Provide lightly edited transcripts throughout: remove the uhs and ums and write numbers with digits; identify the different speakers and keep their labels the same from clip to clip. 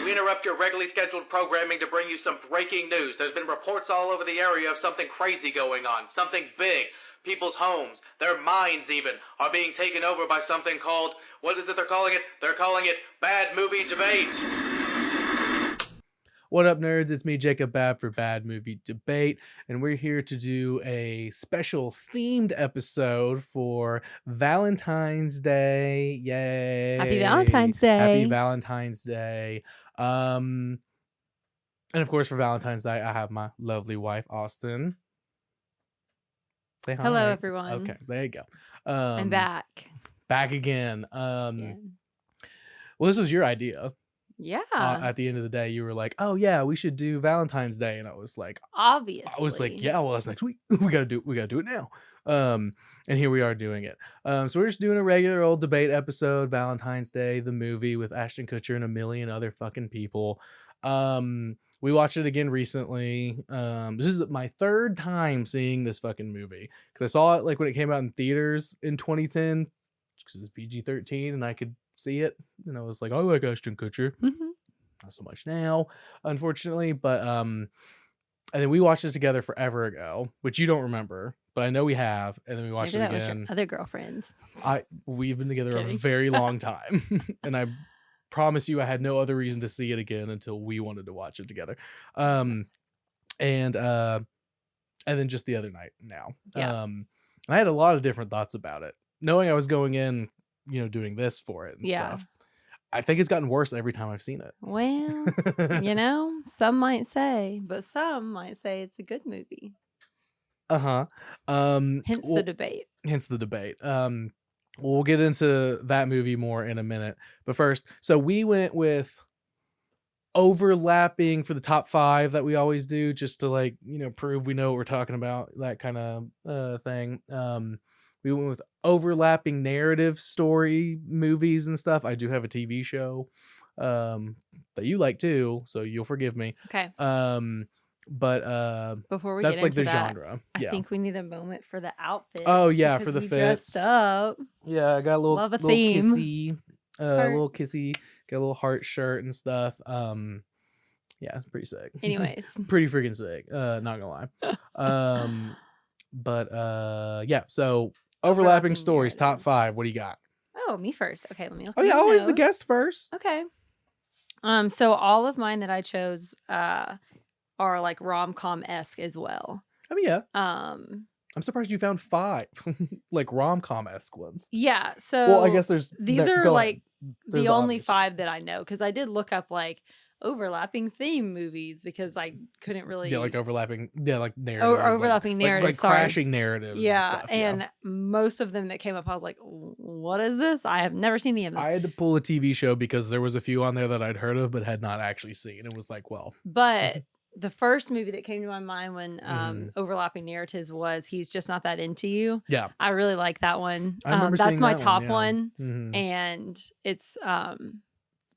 Speaker 1: We interrupt your regularly scheduled programming to bring you some breaking news. There's been reports all over the area of something crazy going on, something big. People's homes, their minds even, are being taken over by something called, what is it they're calling it? They're calling it Bad Movie Debate.
Speaker 2: What up, nerds? It's me, Jacob Babb, for Bad Movie Debate, and we're here to do a special themed episode for Valentine's Day. Yay!
Speaker 3: Happy Valentine's Day!
Speaker 2: Happy Valentine's Day! And of course, for Valentine's Day, I have my lovely wife, Austin. Say hi.
Speaker 3: Hello, everyone.
Speaker 2: Okay, there you go.
Speaker 3: I'm back.
Speaker 2: Back again. Well, this was your idea.
Speaker 3: Yeah.
Speaker 2: At the end of the day, you were like, "Oh yeah, we should do Valentine's Day," and I was like,
Speaker 3: "Obviously."
Speaker 2: I was like, "Yeah, well, that's next week. We gotta do it now." And here we are doing it. So we're just doing a regular old debate episode, Valentine's Day, the movie with Ashton Kutcher and a million other fucking people. We watched it again recently. This is my third time seeing this fucking movie because I saw it like when it came out in theaters in 2010 because it was PG-13 and I could see it, and I was like, I like Ashton Kutcher. Not so much now, unfortunately, but and then we watched this together forever ago, which you don't remember, but I know we have, and then we watched it again.
Speaker 3: With your other girlfriends.
Speaker 2: We've been together a very long time, and I promise you I had no other reason to see it again until we wanted to watch it together. And then just the other night now.
Speaker 3: Yeah.
Speaker 2: I had a lot of different thoughts about it, knowing I was going in, doing this for it and stuff. I think it's gotten worse every time I've seen it.
Speaker 3: Well, some might say, but some might say it's a good movie.
Speaker 2: Hence
Speaker 3: the debate.
Speaker 2: Hence the debate. We'll get into that movie more in a minute. But first, so we went with overlapping for the top 5 that we always do, just to prove we know what we're talking about, that kind of thing. We went with overlapping narrative story movies and stuff. I do have a TV show that you like too, so you'll forgive me.
Speaker 3: Okay.
Speaker 2: But
Speaker 3: before we
Speaker 2: that's
Speaker 3: get
Speaker 2: like
Speaker 3: into
Speaker 2: the
Speaker 3: that,
Speaker 2: genre.
Speaker 3: I think we need a moment for the outfit.
Speaker 2: Oh yeah, for the fits.
Speaker 3: Dressed up.
Speaker 2: Yeah, I got a little
Speaker 3: theme.
Speaker 2: Kissy, little kissy, got a little heart shirt and stuff. Yeah, pretty sick.
Speaker 3: Anyways,
Speaker 2: pretty freaking sick. Not gonna lie. Yeah. So overlapping stories, top 5. What do you got?
Speaker 3: Oh, me first. Okay, let me look.
Speaker 2: Oh yeah, always the guest first.
Speaker 3: Okay. So all of mine that I chose are like rom-com-esque as well.
Speaker 2: I mean, yeah. I'm surprised you found 5 like rom-com-esque ones.
Speaker 3: Yeah. So
Speaker 2: well, I guess
Speaker 3: these are like the only 5 that I know, because I did look up like overlapping theme movies because I couldn't really
Speaker 2: overlapping narrative,
Speaker 3: overlapping narratives,
Speaker 2: like crashing narratives.
Speaker 3: Yeah,
Speaker 2: and stuff,
Speaker 3: most of them that came up, I was like, what is this? I have never seen any of them.
Speaker 2: I had to pull a TV show because there was a few on there that I'd heard of but had not actually seen. It was like, well,
Speaker 3: but the first movie that came to my mind when overlapping narratives was He's Just Not That Into You.
Speaker 2: Yeah,
Speaker 3: I really like that one.
Speaker 2: I remember
Speaker 3: that's
Speaker 2: seeing
Speaker 3: my
Speaker 2: that
Speaker 3: top
Speaker 2: one,
Speaker 3: and it's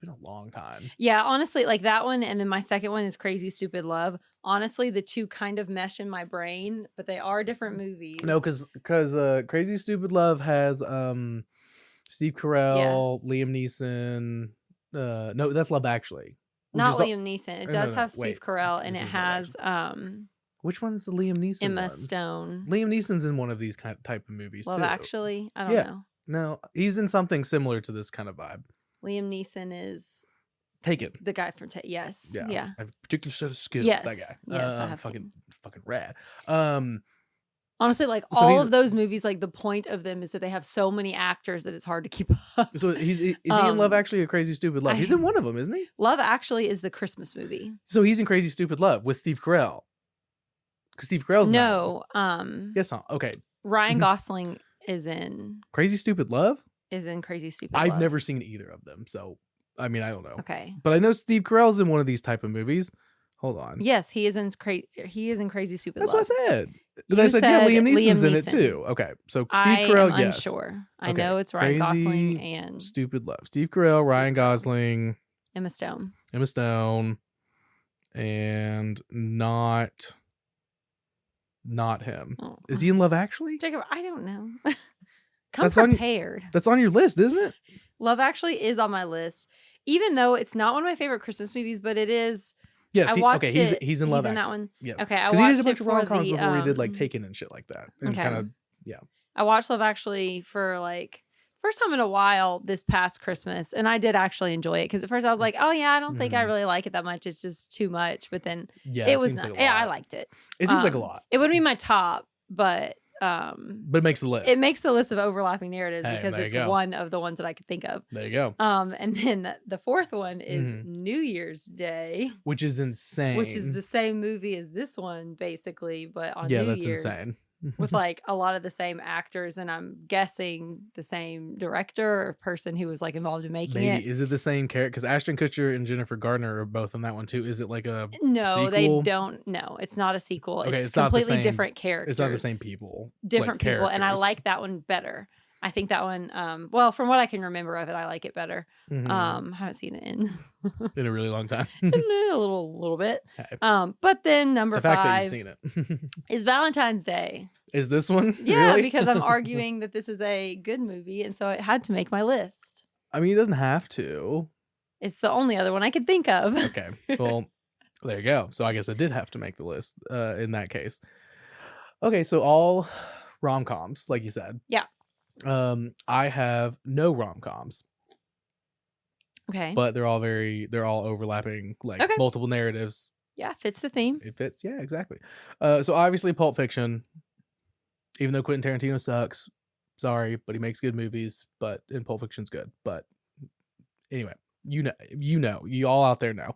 Speaker 2: been a long time.
Speaker 3: Yeah, honestly, like that one, and then my second one is Crazy Stupid Love. Honestly, the two kind of mesh in my brain, but they are different movies.
Speaker 2: No, because Crazy Stupid Love has Steve Carell, Liam Neeson. No, that's Love Actually.
Speaker 3: Not Liam Neeson. It does have Steve Carell, and it has
Speaker 2: which one's the Liam Neeson?
Speaker 3: Emma Stone.
Speaker 2: Liam Neeson's in one of these type of movies
Speaker 3: Love
Speaker 2: too.
Speaker 3: Actually, I don't know.
Speaker 2: No, he's in something similar to this kind of vibe.
Speaker 3: Liam Neeson is
Speaker 2: Taken.
Speaker 3: The guy from Yes. Yeah.
Speaker 2: I have a particular set of skills.
Speaker 3: Yes.
Speaker 2: That guy.
Speaker 3: Yes, I have
Speaker 2: fucking rad.
Speaker 3: Honestly, like all of those movies, like the point of them is that they have so many actors that it's hard to keep up.
Speaker 2: So is he in Love Actually or Crazy Stupid Love? He's in one of them, isn't he?
Speaker 3: Love Actually is the Christmas movie.
Speaker 2: So he's in Crazy Stupid Love with Steve Carell. Because Steve Carell's yes, okay.
Speaker 3: Ryan Gosling is in
Speaker 2: Crazy Stupid Love.
Speaker 3: Crazy Stupid Love.
Speaker 2: I've never seen either of them, so I mean I don't know.
Speaker 3: Okay,
Speaker 2: but I know Steve Carell's in one of these type of movies. Hold on.
Speaker 3: Yes, he is in Crazy Stupid
Speaker 2: Love.
Speaker 3: That's
Speaker 2: what I said. But I said yeah, Liam Neeson's in it too. Okay, so Steve Carell, yes.
Speaker 3: Unsure. I know it's Ryan Gosling and
Speaker 2: Stupid Love. Steve Carell, Ryan Gosling,
Speaker 3: Emma Stone,
Speaker 2: and not him. Oh. Is he in Love Actually?
Speaker 3: Jacob, I don't know. Come prepared.
Speaker 2: That's on your list, isn't it?
Speaker 3: Love Actually is on my list. even though it's not one of my favorite Christmas movies, but it is.
Speaker 2: Yes,
Speaker 3: I watched
Speaker 2: okay,
Speaker 3: it.
Speaker 2: He's in Love
Speaker 3: in
Speaker 2: Actually.
Speaker 3: that one.
Speaker 2: Yes.
Speaker 3: Okay, I
Speaker 2: watched
Speaker 3: watched
Speaker 2: he did a bunch of
Speaker 3: for
Speaker 2: rom-coms
Speaker 3: the,
Speaker 2: before he did like Taken and shit like that. And
Speaker 3: Okay.
Speaker 2: kind of, yeah.
Speaker 3: I watched Love Actually for like first time in a while this past Christmas, and I did actually enjoy it because at first I was like, oh yeah, I don't think I really like it that much. It's just too much. But then it was
Speaker 2: seems like a
Speaker 3: yeah,
Speaker 2: lot.
Speaker 3: I liked it.
Speaker 2: It seems like a lot.
Speaker 3: It wouldn't be my top, but
Speaker 2: it makes the list.
Speaker 3: It makes the list of overlapping narratives
Speaker 2: Hey,
Speaker 3: because it's one of the ones that I could think of.
Speaker 2: There you go.
Speaker 3: And then the fourth one is New Year's Day,
Speaker 2: which is insane.
Speaker 3: Which is the same movie as this one, basically, but on New
Speaker 2: that's
Speaker 3: Year's.
Speaker 2: Insane.
Speaker 3: With like a lot of the same actors, and I'm guessing the same director or person who was like involved in making it.
Speaker 2: Is it the same character? Because Ashton Kutcher and Jennifer Gardner are both on that one too. Is it like a
Speaker 3: no?
Speaker 2: sequel?
Speaker 3: They don't. No, it's not a sequel.
Speaker 2: Okay,
Speaker 3: it's completely different characters.
Speaker 2: It's not the same people.
Speaker 3: Different people, and I like that one better. I think that one, well, from what I can remember of it, I like it better. I haven't seen it in
Speaker 2: a really long time.
Speaker 3: a little bit. Okay. But then number 5
Speaker 2: that you've seen it.
Speaker 3: is Valentine's Day.
Speaker 2: Is this one?
Speaker 3: Yeah,
Speaker 2: really?
Speaker 3: Because I'm arguing that this is a good movie, and so it had to make my list.
Speaker 2: I mean, it doesn't have to.
Speaker 3: It's the only other one I could think of.
Speaker 2: Okay, well, there you go. So I guess it did have to make the list in that case. Okay, so all rom-coms, like you said.
Speaker 3: Yeah.
Speaker 2: I have no rom-coms.
Speaker 3: Okay.
Speaker 2: But they're all overlapping, like multiple narratives.
Speaker 3: Yeah, fits the theme.
Speaker 2: It fits, yeah, exactly. So obviously Pulp Fiction, even though Quentin Tarantino sucks, sorry, but he makes good movies, and Pulp Fiction's good. But anyway, you all out there know.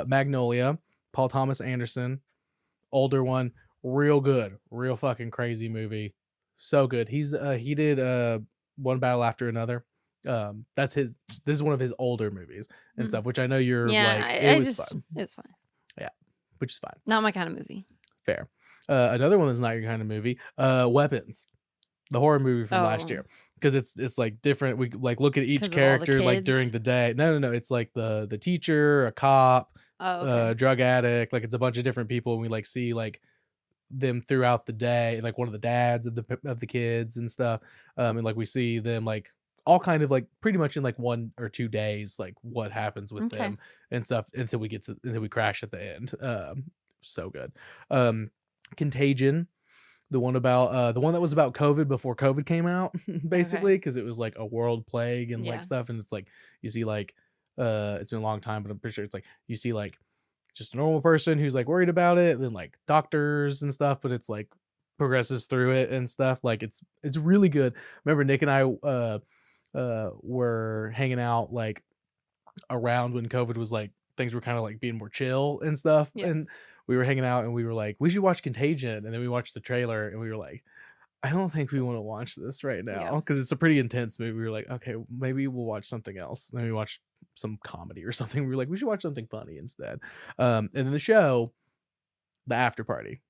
Speaker 2: Magnolia, Paul Thomas Anderson, older one, real good, real fucking crazy movie. So good. He did One Battle After Another. This is one of his older movies and stuff, which I know you're like, it was fun.
Speaker 3: It's fine.
Speaker 2: Yeah, which is fine.
Speaker 3: Not my kind of movie.
Speaker 2: Fair. Another one that's not your kind of movie, Weapons, the horror movie from last year, because it's like different. We like look at each character like during the day. No, it's like the teacher, a cop, drug addict. Like it's a bunch of different people, and we like see like them throughout the day, like one of the dads of the kids and stuff. And like we see them like all kind of like pretty much in like 1 or 2 days, like what happens with them and stuff until we crash at the end. So good. Contagion, the one that was about COVID before COVID came out, basically, because it was like a world plague and like stuff. And it's like you see like it's been a long time, but I'm pretty sure it's like you see like just a normal person who's like worried about it, and then like doctors and stuff, but it's like progresses through it and stuff. Like it's really good. Remember Nick and I were hanging out like around when COVID was like things were kind of like being more chill and stuff, and we were hanging out and we were like, we should watch Contagion, and then we watched the trailer and we were like, I don't think we want to watch this right now because it's a pretty intense movie. We were like, okay, maybe we'll watch something else. Then we watched some comedy or something. We were like, we should watch something funny instead. And then the show, The After Party.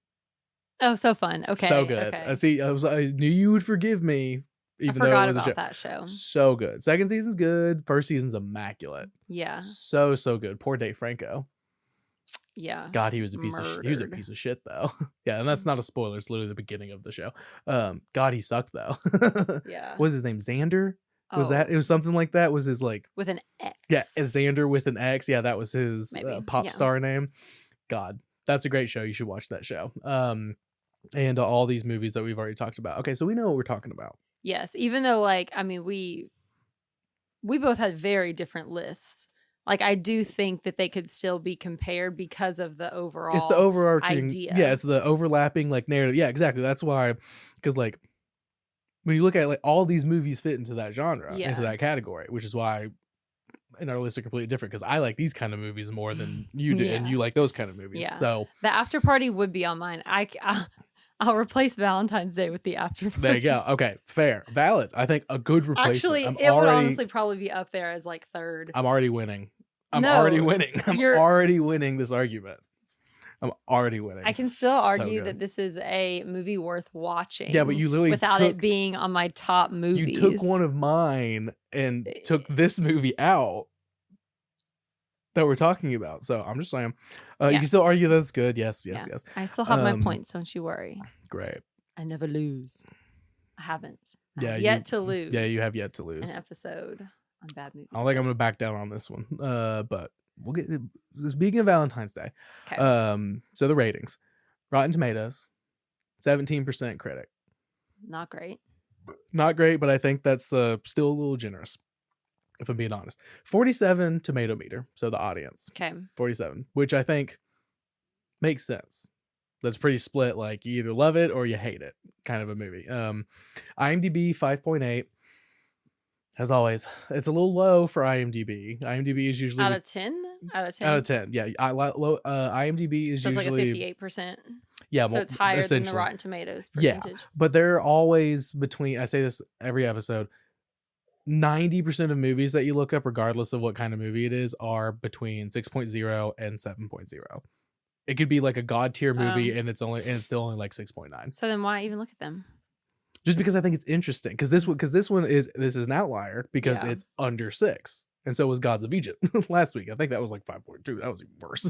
Speaker 3: Oh, so fun. Okay.
Speaker 2: So good.
Speaker 3: Okay.
Speaker 2: I knew you would forgive me.
Speaker 3: Even though it was about that show.
Speaker 2: So good. Second season's good. First season's immaculate.
Speaker 3: Yeah.
Speaker 2: So good. Poor Dave Franco.
Speaker 3: Yeah.
Speaker 2: God, he was a piece of shit though. Yeah, and that's not a spoiler. It's literally the beginning of the show. God, he sucked though.
Speaker 3: Yeah.
Speaker 2: What was his name? Xander? Was that it was something like that? Was his like
Speaker 3: with an X?
Speaker 2: Yeah, Xander with an X. Yeah, that was his pop star name. God, that's a great show. You should watch that show. And all these movies that we've already talked about. Okay, so we know what we're talking about.
Speaker 3: Yes, even though like I mean we both had very different lists. Like I do think that they could still be compared because of the overall.
Speaker 2: It's the overarching
Speaker 3: idea.
Speaker 2: Yeah, it's the overlapping like narrative. Yeah, exactly. That's why, because like when you look at like all these movies fit into that genre, into that category, which is why in our list are completely different. Because I like these kind of movies more than you do, and you like those kind of movies.
Speaker 3: Yeah.
Speaker 2: So
Speaker 3: The After Party would be on mine. I'll replace Valentine's Day with The After Party.
Speaker 2: There you go. Okay, fair, valid. I think a good replacement.
Speaker 3: Actually, it would honestly probably be up there as like third.
Speaker 2: I'm already winning. I'm already winning this argument. I'm already winning.
Speaker 3: I can still argue that this is a movie worth watching.
Speaker 2: Yeah, but you literally
Speaker 3: without it being on my top movies.
Speaker 2: You took one of mine and took this movie out that we're talking about. So I'm just saying, you can still argue that's good. Yes.
Speaker 3: I still have my points. Don't you worry.
Speaker 2: Great.
Speaker 3: I never lose. I haven't.
Speaker 2: Yeah,
Speaker 3: yet to lose.
Speaker 2: Yeah, you have yet to lose
Speaker 3: an episode. on bad movies.
Speaker 2: I don't think I'm gonna back down on this one. But we'll get. Speaking of Valentine's Day,
Speaker 3: Okay.
Speaker 2: so the ratings, Rotten Tomatoes, 17% critic.
Speaker 3: Not great.
Speaker 2: Not great, but I think that's still a little generous, if I'm being honest. 47 tomato meter, so the audience.
Speaker 3: Okay.
Speaker 2: 47, which I think makes sense. That's pretty split, like you either love it or you hate it kind of a movie. IMDb 5.8. As always, it's a little low for IMDb. IMDb is usually
Speaker 3: out of 10. Out of 10.
Speaker 2: Out of 10, yeah. IMDb is
Speaker 3: so it's
Speaker 2: usually
Speaker 3: like a 58%.
Speaker 2: Yeah,
Speaker 3: so it's higher than the Rotten Tomatoes percentage.
Speaker 2: Yeah, but they're always between. I say this every episode. 90% of movies that you look up, regardless of what kind of movie it is, are between 6.0 and 7.0. It could be like a god tier movie, and it's still only like 6.9.
Speaker 3: So then why even look at them?
Speaker 2: Just because I think it's interesting. Because this one is an outlier because it's under 6. And so was Gods of Egypt last week. I think that was like 5.2. That was even worse.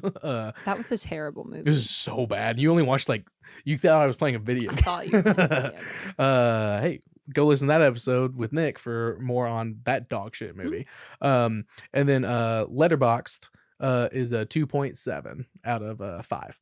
Speaker 3: That was a terrible movie.
Speaker 2: It was so bad. You only watched you thought I was playing a video game.
Speaker 3: I thought you were playing a video game.
Speaker 2: Hey, go listen to that episode with Nick for more on that dog shit movie. And then Letterboxd is a 2.7 out of 5.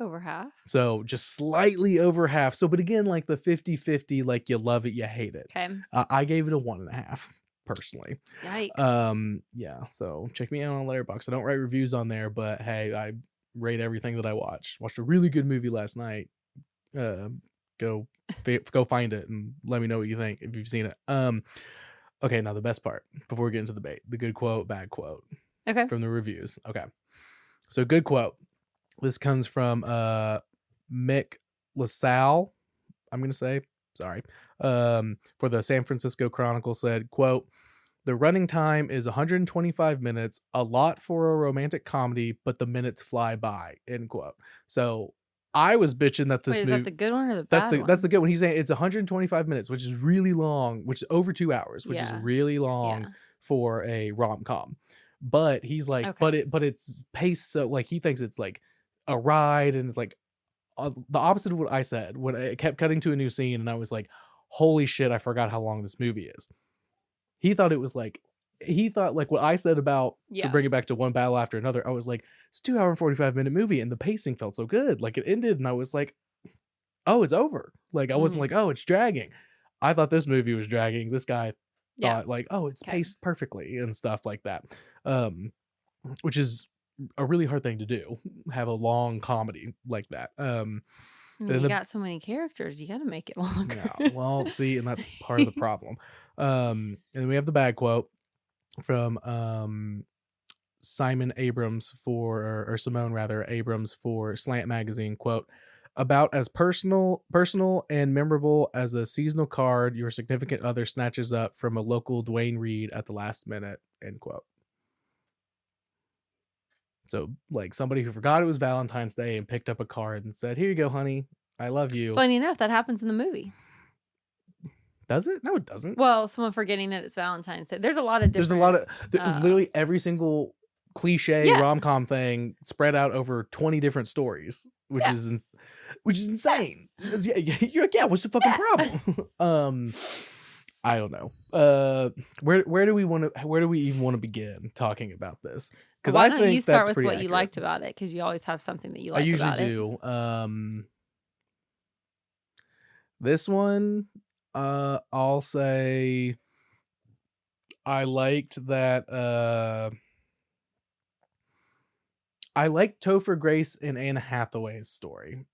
Speaker 3: Over half.
Speaker 2: So just slightly over half. So, but again, like the 50-50, like you love it, you hate it.
Speaker 3: Okay.
Speaker 2: I gave it a 1.5. Personally.
Speaker 3: Yikes.
Speaker 2: Yeah, so check me out on Letterboxd. I don't write reviews on there, but hey, I rate everything that I watched a really good movie last night. Go find it and let me know what you think if you've seen it. Okay, now the best part before we get into the debate, the good quote, bad quote.
Speaker 3: Okay.
Speaker 2: From the reviews. Okay, so good quote. This comes from Mick LaSalle, I'm gonna say. Sorry. For the San Francisco Chronicle said, quote, "The running time is 125 minutes, a lot for a romantic comedy, but the minutes fly by," end quote. So I was bitching that this
Speaker 3: Wait,
Speaker 2: movie.
Speaker 3: Is that the good one or the bad one?
Speaker 2: That's the good one. He's saying it's 125 minutes, which is really long, which is over 2 hours, which is really long for a rom-com. But he's like,
Speaker 3: okay.
Speaker 2: but it's paced so like he thinks it's like a ride, and it's like the opposite of what I said when it kept cutting to a new scene, and I was like, holy shit, I forgot how long this movie is. He thought like what I said about to bring it back to one battle after another. I was like, it's a 2 hour and 45 minute movie, and the pacing felt so good. Like it ended, and I was like, oh, it's over. Like I wasn't like, oh, it's dragging. I thought this movie was dragging. This guy thought like, oh, it's paced perfectly and stuff like that. Which is a really hard thing to do. Have a long comedy like that.
Speaker 3: You got so many characters, you gotta make it longer.
Speaker 2: Yeah, well, see, and that's part of the problem. And then we have the bad quote from Simone Abrams for Slant Magazine, quote, "About as personal and memorable as a seasonal card your significant other snatches up from a local Dwayne Reed at the last minute," end quote. So, like, somebody who forgot it was Valentine's Day and picked up a card and said, "Here you go, honey. I love you."
Speaker 3: Funny enough, that happens in the movie.
Speaker 2: Does it? No, it doesn't.
Speaker 3: Well, someone forgetting that it's Valentine's Day. There's a lot of different...
Speaker 2: literally every single cliche rom-com thing spread out over 20 different stories, which is insane. You're like, what's the fucking problem? I don't know. Where do we even want to begin talking about this? Because
Speaker 3: why
Speaker 2: I
Speaker 3: don't
Speaker 2: think
Speaker 3: you start
Speaker 2: that's
Speaker 3: with what
Speaker 2: accurate.
Speaker 3: you liked about it, because you always have something that you like.
Speaker 2: I usually
Speaker 3: about it.
Speaker 2: do. This one, I'll say I liked that. I liked Topher Grace and Anne Hathaway's story.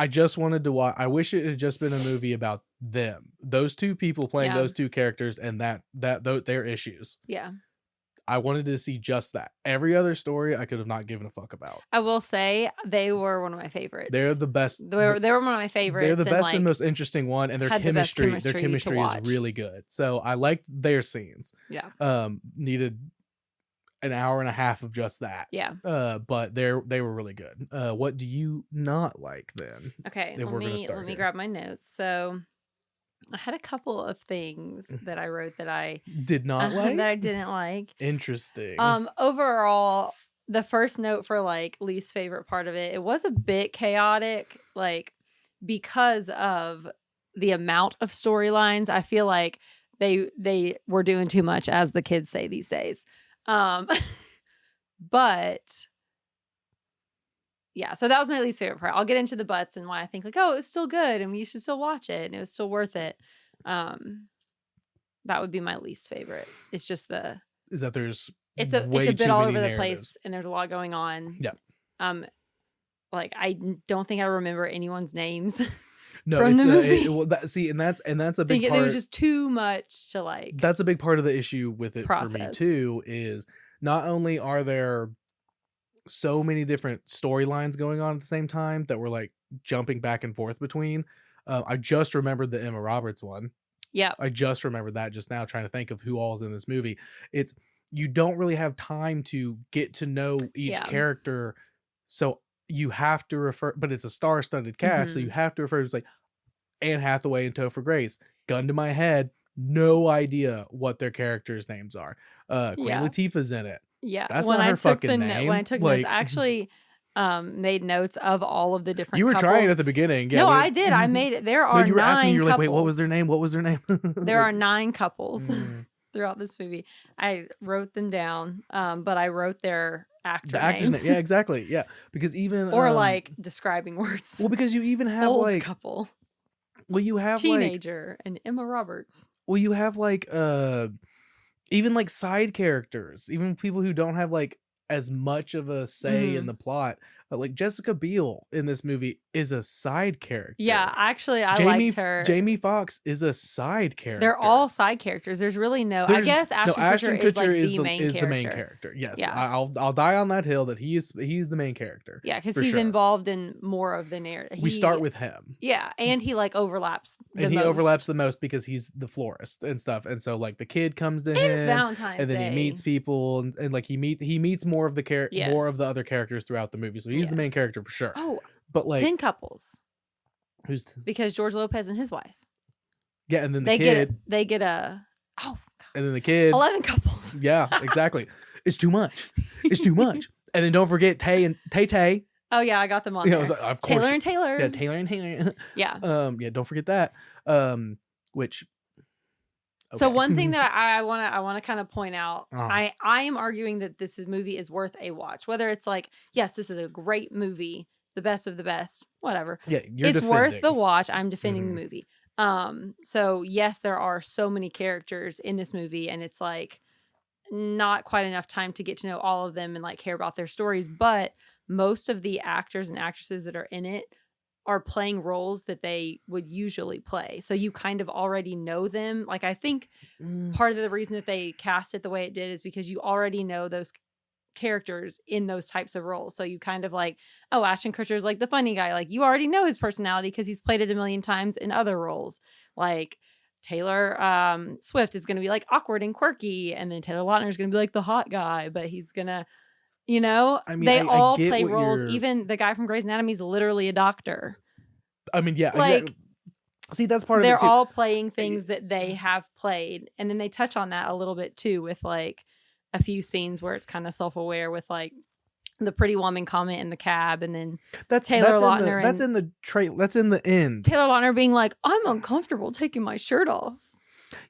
Speaker 2: I just wanted to watch. I wish it had just been a movie about them, those two people playing those two characters, and their issues.
Speaker 3: Yeah.
Speaker 2: I wanted to see just that. Every other story I could have not given a fuck about.
Speaker 3: I will say they were one of my favorites.
Speaker 2: They're the best.
Speaker 3: They were one of my favorites.
Speaker 2: They're the best and most interesting one, and their chemistry is really good. So I liked their scenes.
Speaker 3: Yeah.
Speaker 2: Needed an hour and a half of just that.
Speaker 3: Yeah.
Speaker 2: But they were really good. What do you not like then?
Speaker 3: Okay. Let me grab my notes. So I had a couple of things that I wrote that I
Speaker 2: did not like,
Speaker 3: that I didn't like.
Speaker 2: Interesting.
Speaker 3: Overall, the first note for like least favorite part of it was a bit chaotic, like because of the amount of storylines. I feel like they were doing too much, as the kids say these days. But yeah, so that was my least favorite part. I'll get into the butts and why I think like, oh, it was still good and you should still watch it and it was still worth it. That would be my least favorite. It's just
Speaker 2: is that there's
Speaker 3: it's a bit all over the place and there's a lot going on.
Speaker 2: Yeah.
Speaker 3: Like I don't think I remember anyone's names.
Speaker 2: No,
Speaker 3: from
Speaker 2: it's
Speaker 3: the movie.
Speaker 2: and that's a big part.
Speaker 3: There was just too much to like.
Speaker 2: That's a big part of the issue with it
Speaker 3: process.
Speaker 2: for me too. Is not only are there so many different storylines going on at the same time that we're like jumping back and forth between. I just remembered the Emma Roberts one.
Speaker 3: Yeah,
Speaker 2: I just remembered that just now, trying to think of who all's in this movie. It's you don't really have time to get to know each character, so you have to refer. But it's a star-studded cast, so you have to refer to like Anne Hathaway and Topher Grace. Gun to my head, no idea what their characters' names are. Queen Latifah's in it.
Speaker 3: Yeah,
Speaker 2: that's not her fucking name.
Speaker 3: When I took notes, I actually made notes of all of the different.
Speaker 2: You were
Speaker 3: couples.
Speaker 2: trying at the beginning. Yeah,
Speaker 3: no, I did. I made it. There are
Speaker 2: you were
Speaker 3: 9
Speaker 2: asking. You were
Speaker 3: couples.
Speaker 2: like, wait, what was their name? What was their name?
Speaker 3: There are 9 couples throughout this movie. I wrote them down, but I wrote their actor names.
Speaker 2: Yeah, exactly. Yeah, because even
Speaker 3: or like describing words.
Speaker 2: Well, because you even have
Speaker 3: old
Speaker 2: like
Speaker 3: couple.
Speaker 2: Well, you have
Speaker 3: teenager and Emma Roberts.
Speaker 2: Well, you have like even like side characters, even people who don't have like as much of a say in the plot. Like Jessica Biel in this movie is a side character.
Speaker 3: Yeah, actually, I liked her.
Speaker 2: Jamie Foxx is a side character.
Speaker 3: They're all side characters. There's really no. I guess Ashton Kutcher is the main character.
Speaker 2: Yes, yeah. I'll die on that hill that he's the main character.
Speaker 3: Yeah, because he's involved in more of the narrative.
Speaker 2: We start with him.
Speaker 3: Yeah, and he like overlaps.
Speaker 2: He overlaps the most because he's the florist and stuff, and so like the kid comes to him,
Speaker 3: it's Valentine's
Speaker 2: and then
Speaker 3: Day.
Speaker 2: he meets people, and like he meets more of the more of the other characters throughout the movie. So he's the main character for sure.
Speaker 3: Oh,
Speaker 2: but like
Speaker 3: 10 couples.
Speaker 2: Who's
Speaker 3: because George Lopez and his wife.
Speaker 2: Yeah, and then they get
Speaker 3: a God.
Speaker 2: And then the kid
Speaker 3: 11 couples.
Speaker 2: Yeah, exactly. It's too much. It's too much. And then don't forget Tay and Tay.
Speaker 3: Oh yeah, I got them on there.
Speaker 2: Of course.
Speaker 3: Taylor and Taylor.
Speaker 2: Yeah, Taylor and Taylor.
Speaker 3: Yeah.
Speaker 2: Yeah, don't forget that. Which
Speaker 3: okay. So one thing that I want to kind of point out, I am arguing that movie is worth a watch. Whether it's like, yes, this is a great movie, the best of the best, whatever.
Speaker 2: Yeah,
Speaker 3: it's worth the watch. I'm defending the movie. So yes, there are so many characters in this movie, and it's like not quite enough time to get to know all of them and like care about their stories. But most of the actors and actresses that are in it are playing roles that they would usually play. So you kind of already know them. Like, I think part of the reason that they cast it the way it did is because you already know those characters in those types of roles. So you kind of like, oh, Ashton Kutcher is like the funny guy. Like, you already know his personality because he's played it a million times in other roles. Like Taylor Swift is going to be like awkward and quirky. And then Taylor Lautner is going to be like the hot guy, but he's going to, you know, I mean, they all play roles. Even the guy from Grey's Anatomy is literally a doctor.
Speaker 2: I mean, yeah.
Speaker 3: Like,
Speaker 2: see, that's part of
Speaker 3: it too.
Speaker 2: They're
Speaker 3: all playing things that they have played. And then they touch on that a little bit too with like a few scenes where it's kind of self-aware with like the pretty woman comment in the cab. And then Taylor Lautner.
Speaker 2: That's in the end.
Speaker 3: Taylor Lautner being like, I'm uncomfortable taking my shirt off.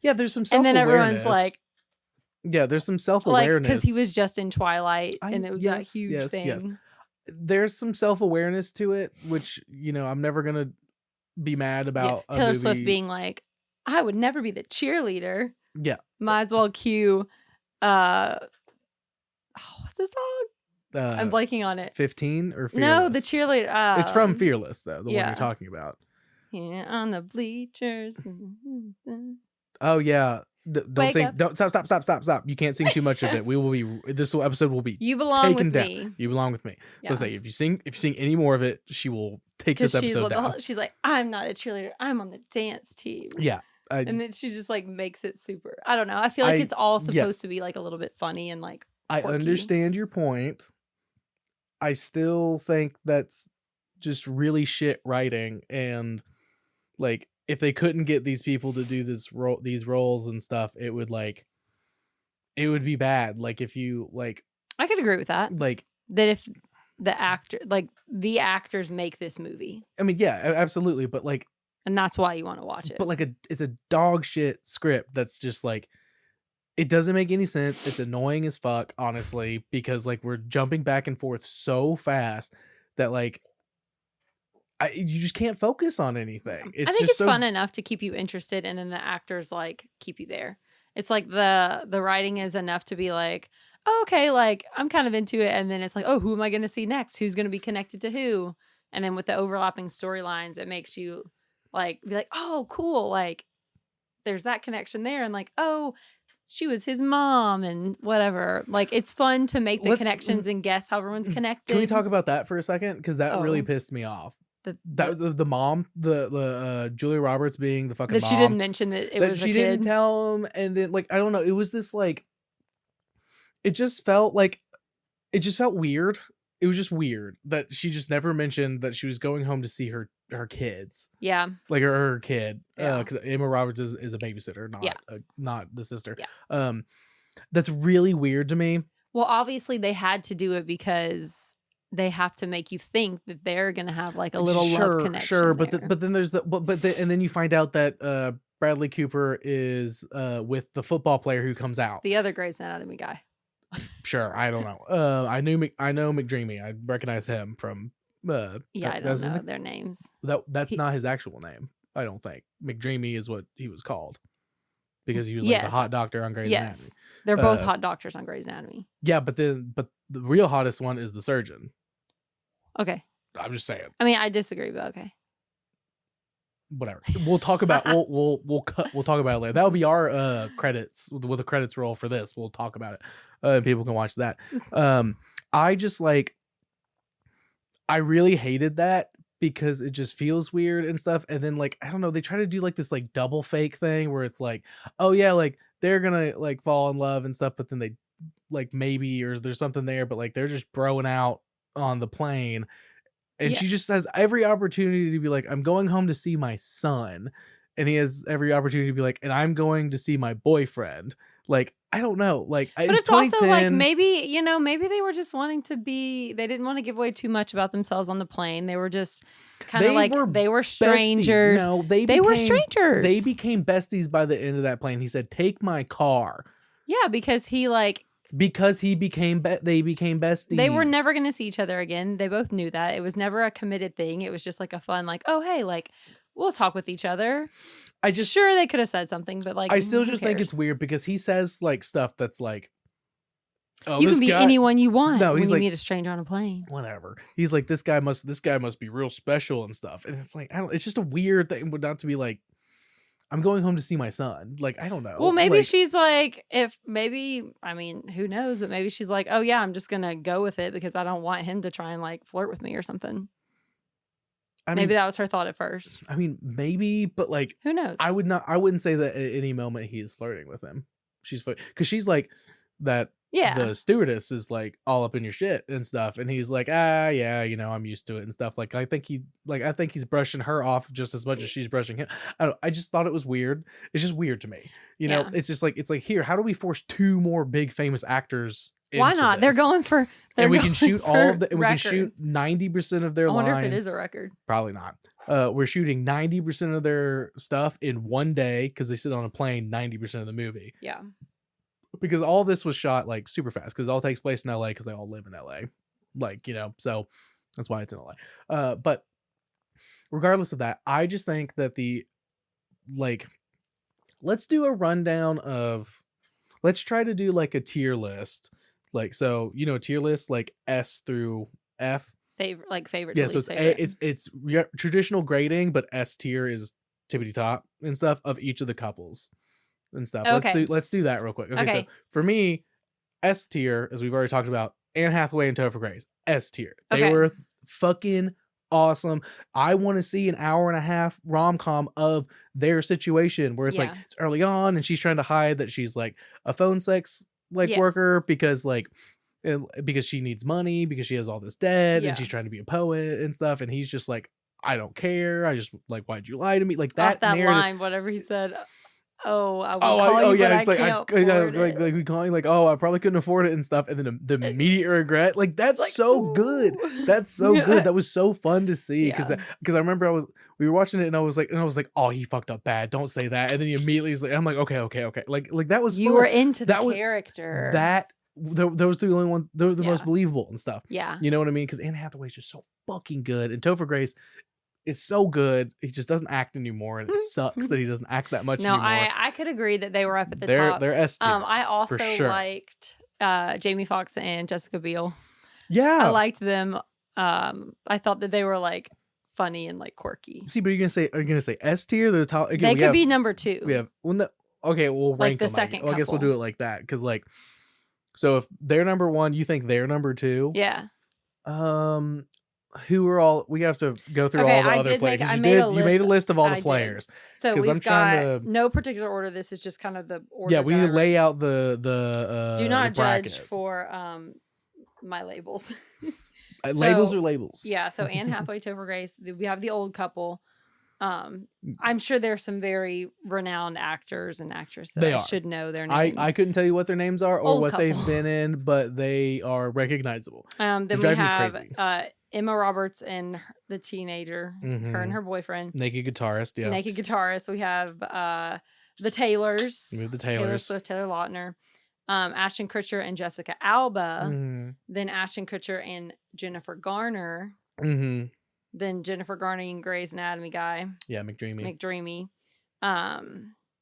Speaker 2: Yeah, there's some self-awareness.
Speaker 3: And then everyone's like,
Speaker 2: yeah, there's some self-awareness.
Speaker 3: Like, because he was just in Twilight and it was that huge thing. Yes.
Speaker 2: There's some self-awareness to it, which, you know, I'm never going to be mad about.
Speaker 3: Yeah, Taylor Swift being like, I would never be the cheerleader.
Speaker 2: Yeah.
Speaker 3: Might as well cue, what's the song? I'm blanking on it.
Speaker 2: 15 or Fearless?
Speaker 3: No, the cheerleader.
Speaker 2: It's from Fearless, though, the one you're talking about.
Speaker 3: Yeah, on the bleachers.
Speaker 2: Oh, yeah. Don't sing. Don't stop. You can't sing too much of it. This episode will be
Speaker 3: You belong
Speaker 2: taken
Speaker 3: with
Speaker 2: down.
Speaker 3: me.
Speaker 2: You belong with me.
Speaker 3: Yeah.
Speaker 2: Let's say if you sing any more of it, she will take this episode down.
Speaker 3: She's like, I'm not a cheerleader. I'm on the dance team.
Speaker 2: Yeah.
Speaker 3: And then she just like makes it super. I don't know. I feel like it's all supposed to be like a little bit funny and like quirky.
Speaker 2: I understand your point. I still think that's just really shit writing, and like if they couldn't get these people to do these roles and stuff, it would be bad. Like if you like,
Speaker 3: I could agree with that.
Speaker 2: Like
Speaker 3: that if the actors make this movie.
Speaker 2: I mean, yeah, absolutely. But like,
Speaker 3: and that's why you want to watch it.
Speaker 2: But like it's a dog shit script that's just like, it doesn't make any sense. It's annoying as fuck, honestly, because like we're jumping back and forth so fast that like you just can't focus on anything.
Speaker 3: I think it's fun enough to keep you interested, and then the actors like keep you there. It's like the writing is enough to be like, oh, okay, like I'm kind of into it, and then it's like, oh, who am I going to see next? Who's going to be connected to who? And then with the overlapping storylines, it makes you like be like, oh, cool, like there's that connection there, and like, oh, she was his mom and whatever. Like it's fun to make the connections and guess how everyone's connected.
Speaker 2: Can we talk about that for a second? Because that really pissed me off. The mom, the Julia Roberts being the fucking
Speaker 3: that
Speaker 2: mom.
Speaker 3: She didn't mention that it was a kid. She didn't
Speaker 2: tell him, and then like I don't know, it was this like, it just felt weird. It was just weird that she just never mentioned that she was going home to see her kids.
Speaker 3: Yeah,
Speaker 2: like her kid. Because Emma Roberts is a babysitter, not the sister.
Speaker 3: Yeah.
Speaker 2: That's really weird to me.
Speaker 3: Well, obviously they had to do it because they have to make you think that they're gonna have like a little love connection.
Speaker 2: Sure, but then there's and then you find out that Bradley Cooper is with the football player who comes out,
Speaker 3: the other Grey's Anatomy guy.
Speaker 2: Sure, I don't know. I know McDreamy. I recognize him from.
Speaker 3: I don't know their names.
Speaker 2: That's not his actual name. I don't think McDreamy is what he was called, because he was like the hot doctor on Grey's Anatomy.
Speaker 3: Yes, they're both hot doctors on Grey's Anatomy.
Speaker 2: Yeah, but the real hottest one is the surgeon.
Speaker 3: Okay,
Speaker 2: I'm just saying.
Speaker 3: I mean, I disagree, but okay.
Speaker 2: Whatever. We'll talk about we'll talk about it later. That'll be our credits with the credits roll for this. We'll talk about it. People can watch that. I just like, I really hated that because it just feels weird and stuff. And then like, I don't know, they try to do like this like double fake thing where it's like, oh yeah, like they're gonna like fall in love and stuff, but then they like maybe, or there's something there, but like they're just broing out on the plane. And she just has every opportunity to be like, I'm going home to see my son. And he has every opportunity to be like, and I'm going to see my boyfriend. Like, I don't know. Like,
Speaker 3: but it's also like maybe they were just wanting to be, they didn't want to give away too much about themselves on the plane. They were just kind of like, they were strangers.
Speaker 2: No,
Speaker 3: they were strangers.
Speaker 2: They became besties by the end of that plane. He said, take my car.
Speaker 3: Yeah, because he like,
Speaker 2: they became besties.
Speaker 3: They were never going to see each other again. They both knew that. It was never a committed thing. It was just like a fun, like, oh, hey, like, we'll talk with each other. Sure, they could have said something, but like,
Speaker 2: I still just think it's weird because he says like stuff that's like, oh,
Speaker 3: you can be anyone you want.
Speaker 2: No,
Speaker 3: when
Speaker 2: he's
Speaker 3: you
Speaker 2: like,
Speaker 3: meet a stranger on a plane.
Speaker 2: Whatever. He's like, this guy must be real special and stuff. And it's like, it's just a weird thing, but not to be like, I'm going home to see my son. Like, I don't know.
Speaker 3: Well, maybe she's like, I mean, who knows? But maybe she's like, oh yeah, I'm just going to go with it because I don't want him to try and like flirt with me or something. Maybe that was her thought at first.
Speaker 2: I mean, maybe, but like,
Speaker 3: who knows?
Speaker 2: I wouldn't say that at any moment he is flirting with him. Because she's like that. Yeah, the stewardess is like all up in your shit and stuff, and he's like, yeah, I'm used to it and stuff. Like I think he's brushing her off just as much as she's brushing him. I just thought it was weird. It's just weird to me. It's just like, here, how do we force two more big famous actors?
Speaker 3: Why not?
Speaker 2: This?
Speaker 3: They're going for.
Speaker 2: And we can shoot all of the. And we can shoot 90% of their lines.
Speaker 3: I wonder if it is a record.
Speaker 2: Probably not. We're shooting 90% of their stuff in one day because they sit on a plane 90% of the movie.
Speaker 3: Yeah.
Speaker 2: Because all this was shot like super fast because it all takes place in LA because they all live in LA. Like, so that's why it's in LA. But regardless of that, I just think that let's do a rundown let's try to do like a tier list. Like, so, a tier list like S through F.
Speaker 3: Favorite.
Speaker 2: Yeah, so it's traditional grading, but S tier is tippity top and stuff of each of the couples. And stuff.
Speaker 3: Okay.
Speaker 2: Let's do that real quick. Okay, so for me, S tier, as we've already talked about, Anne Hathaway and Topher Grace, S tier. They were fucking awesome. I want to see an hour and a half rom-com of their situation where it's like it's early on and she's trying to hide that she's like a phone sex worker because she needs money because she has all this debt and she's trying to be a poet and stuff, and he's just like, I don't care. I just like, why'd you lie to me? Like that
Speaker 3: line, whatever he said. oh, I would call you, but I can't afford it.
Speaker 2: like we call you like, oh, I probably couldn't afford it and stuff, and then the immediate regret, like that's
Speaker 3: like,
Speaker 2: so good.
Speaker 3: ooh.
Speaker 2: That's so good. That was so fun to see because
Speaker 3: Yeah.
Speaker 2: I remember we were watching it and I was like, oh, he fucked up bad. Don't say that. And then he immediately was like, I'm like, okay. Like that was
Speaker 3: You
Speaker 2: fun.
Speaker 3: were into the
Speaker 2: That was-
Speaker 3: character.
Speaker 2: Those the only ones. They were the most
Speaker 3: Yeah.
Speaker 2: believable and stuff.
Speaker 3: Yeah.
Speaker 2: You know what I mean? Because Anne Hathaway's just so fucking good, and Topher Grace is so good. He just doesn't act anymore, and it sucks that he doesn't act that much
Speaker 3: No,
Speaker 2: anymore.
Speaker 3: I could agree that they were up at the
Speaker 2: they're
Speaker 3: top.
Speaker 2: they're S tier.
Speaker 3: I also
Speaker 2: for sure.
Speaker 3: liked Jamie Foxx and Jessica Biel.
Speaker 2: Yeah.
Speaker 3: I liked them. I thought that they were like funny and like quirky.
Speaker 2: See, but are you gonna say S tier? They're top. Again,
Speaker 3: They
Speaker 2: we
Speaker 3: could
Speaker 2: have-
Speaker 3: be number 2.
Speaker 2: We have okay. We'll
Speaker 3: Like
Speaker 2: rank
Speaker 3: the
Speaker 2: them.
Speaker 3: second
Speaker 2: I guess we'll
Speaker 3: couple.
Speaker 2: do it like that because like, so if they're number 1, you think they're number 2?
Speaker 3: Yeah.
Speaker 2: Who are all? We have to go through
Speaker 3: Okay,
Speaker 2: all the
Speaker 3: I
Speaker 2: other
Speaker 3: did
Speaker 2: players.
Speaker 3: make-
Speaker 2: 'cause
Speaker 3: I
Speaker 2: you
Speaker 3: made a
Speaker 2: did. You made a
Speaker 3: list.
Speaker 2: list of all
Speaker 3: I
Speaker 2: the
Speaker 3: did.
Speaker 2: players.
Speaker 3: So
Speaker 2: 'Cause
Speaker 3: we've
Speaker 2: I'm trying
Speaker 3: got
Speaker 2: to-
Speaker 3: no particular order. This is just kind of the order.
Speaker 2: Yeah, we
Speaker 3: that
Speaker 2: need
Speaker 3: I
Speaker 2: to
Speaker 3: wrote.
Speaker 2: lay out the
Speaker 3: Do not
Speaker 2: bracket.
Speaker 3: judge for my labels.
Speaker 2: Labels
Speaker 3: So-
Speaker 2: or labels?
Speaker 3: Yeah, so Anne Hathaway, Topher Grace. We have the old couple. I'm sure there's some very renowned actors and actresses that
Speaker 2: They
Speaker 3: I
Speaker 2: are.
Speaker 3: should know their names.
Speaker 2: I couldn't tell you what their names are or
Speaker 3: Old
Speaker 2: what they've
Speaker 3: couple.
Speaker 2: been in, but they are recognizable.
Speaker 3: Then we
Speaker 2: drive me
Speaker 3: have
Speaker 2: crazy.
Speaker 3: Emma Roberts and the teenager, her and
Speaker 2: Mhm.
Speaker 3: her boyfriend,
Speaker 2: Naked guitarist, yeah.
Speaker 3: naked guitarist. We have the Taylors,
Speaker 2: We have the
Speaker 3: Taylor
Speaker 2: Taylors.
Speaker 3: Swift, Taylor Lautner, Ashton Kutcher and Jessica Alba.
Speaker 2: Mm-hmm.
Speaker 3: Then Ashton Kutcher and Jennifer Garner.
Speaker 2: Mm-hmm.
Speaker 3: Then Jennifer Garner and Grey's Anatomy guy,
Speaker 2: Yeah, McDreamy.
Speaker 3: McDreamy.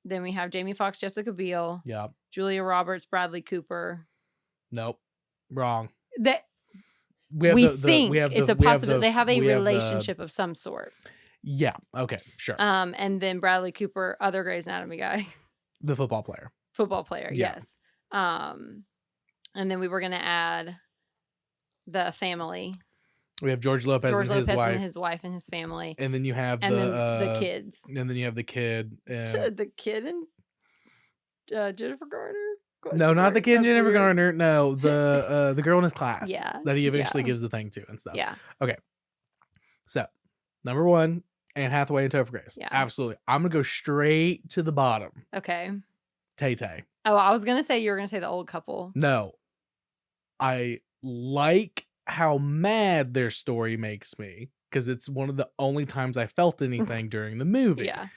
Speaker 3: Then we have Jamie Foxx, Jessica Biel,
Speaker 2: Yeah.
Speaker 3: Julia Roberts, Bradley Cooper.
Speaker 2: Nope. Wrong.
Speaker 3: That
Speaker 2: We
Speaker 3: we
Speaker 2: have
Speaker 3: think
Speaker 2: we have
Speaker 3: it's
Speaker 2: the-
Speaker 3: a
Speaker 2: we have
Speaker 3: possibility.
Speaker 2: the-
Speaker 3: They have a
Speaker 2: we the-
Speaker 3: relationship of some sort.
Speaker 2: Yeah. Okay. Sure.
Speaker 3: And then Bradley Cooper, other Grey's Anatomy guy,
Speaker 2: The football player.
Speaker 3: football player.
Speaker 2: Yeah.
Speaker 3: Yes. And then we were gonna add the family,
Speaker 2: We have George Lopez
Speaker 3: George
Speaker 2: and his
Speaker 3: Lopez
Speaker 2: wife,
Speaker 3: and his wife and his family,
Speaker 2: and then you have
Speaker 3: and then
Speaker 2: the
Speaker 3: the kids.
Speaker 2: and then you have the kid.
Speaker 3: The kid and Jennifer Garner.
Speaker 2: No, not the kid,
Speaker 3: That's
Speaker 2: Jennifer
Speaker 3: weird.
Speaker 2: Garner. No, the girl in his class.
Speaker 3: Yeah,
Speaker 2: that he eventually
Speaker 3: yeah.
Speaker 2: gives the thing to and stuff.
Speaker 3: Yeah.
Speaker 2: So, number 1, Anne Hathaway and Topher Grace.
Speaker 3: Yeah.
Speaker 2: Absolutely. I'm gonna go straight to the bottom.
Speaker 3: Okay.
Speaker 2: Tay Tay.
Speaker 3: Oh, I was gonna say you were gonna say the old couple.
Speaker 2: No, I like how mad their story makes me because it's one of the only times I felt anything during the movie.
Speaker 3: Yeah.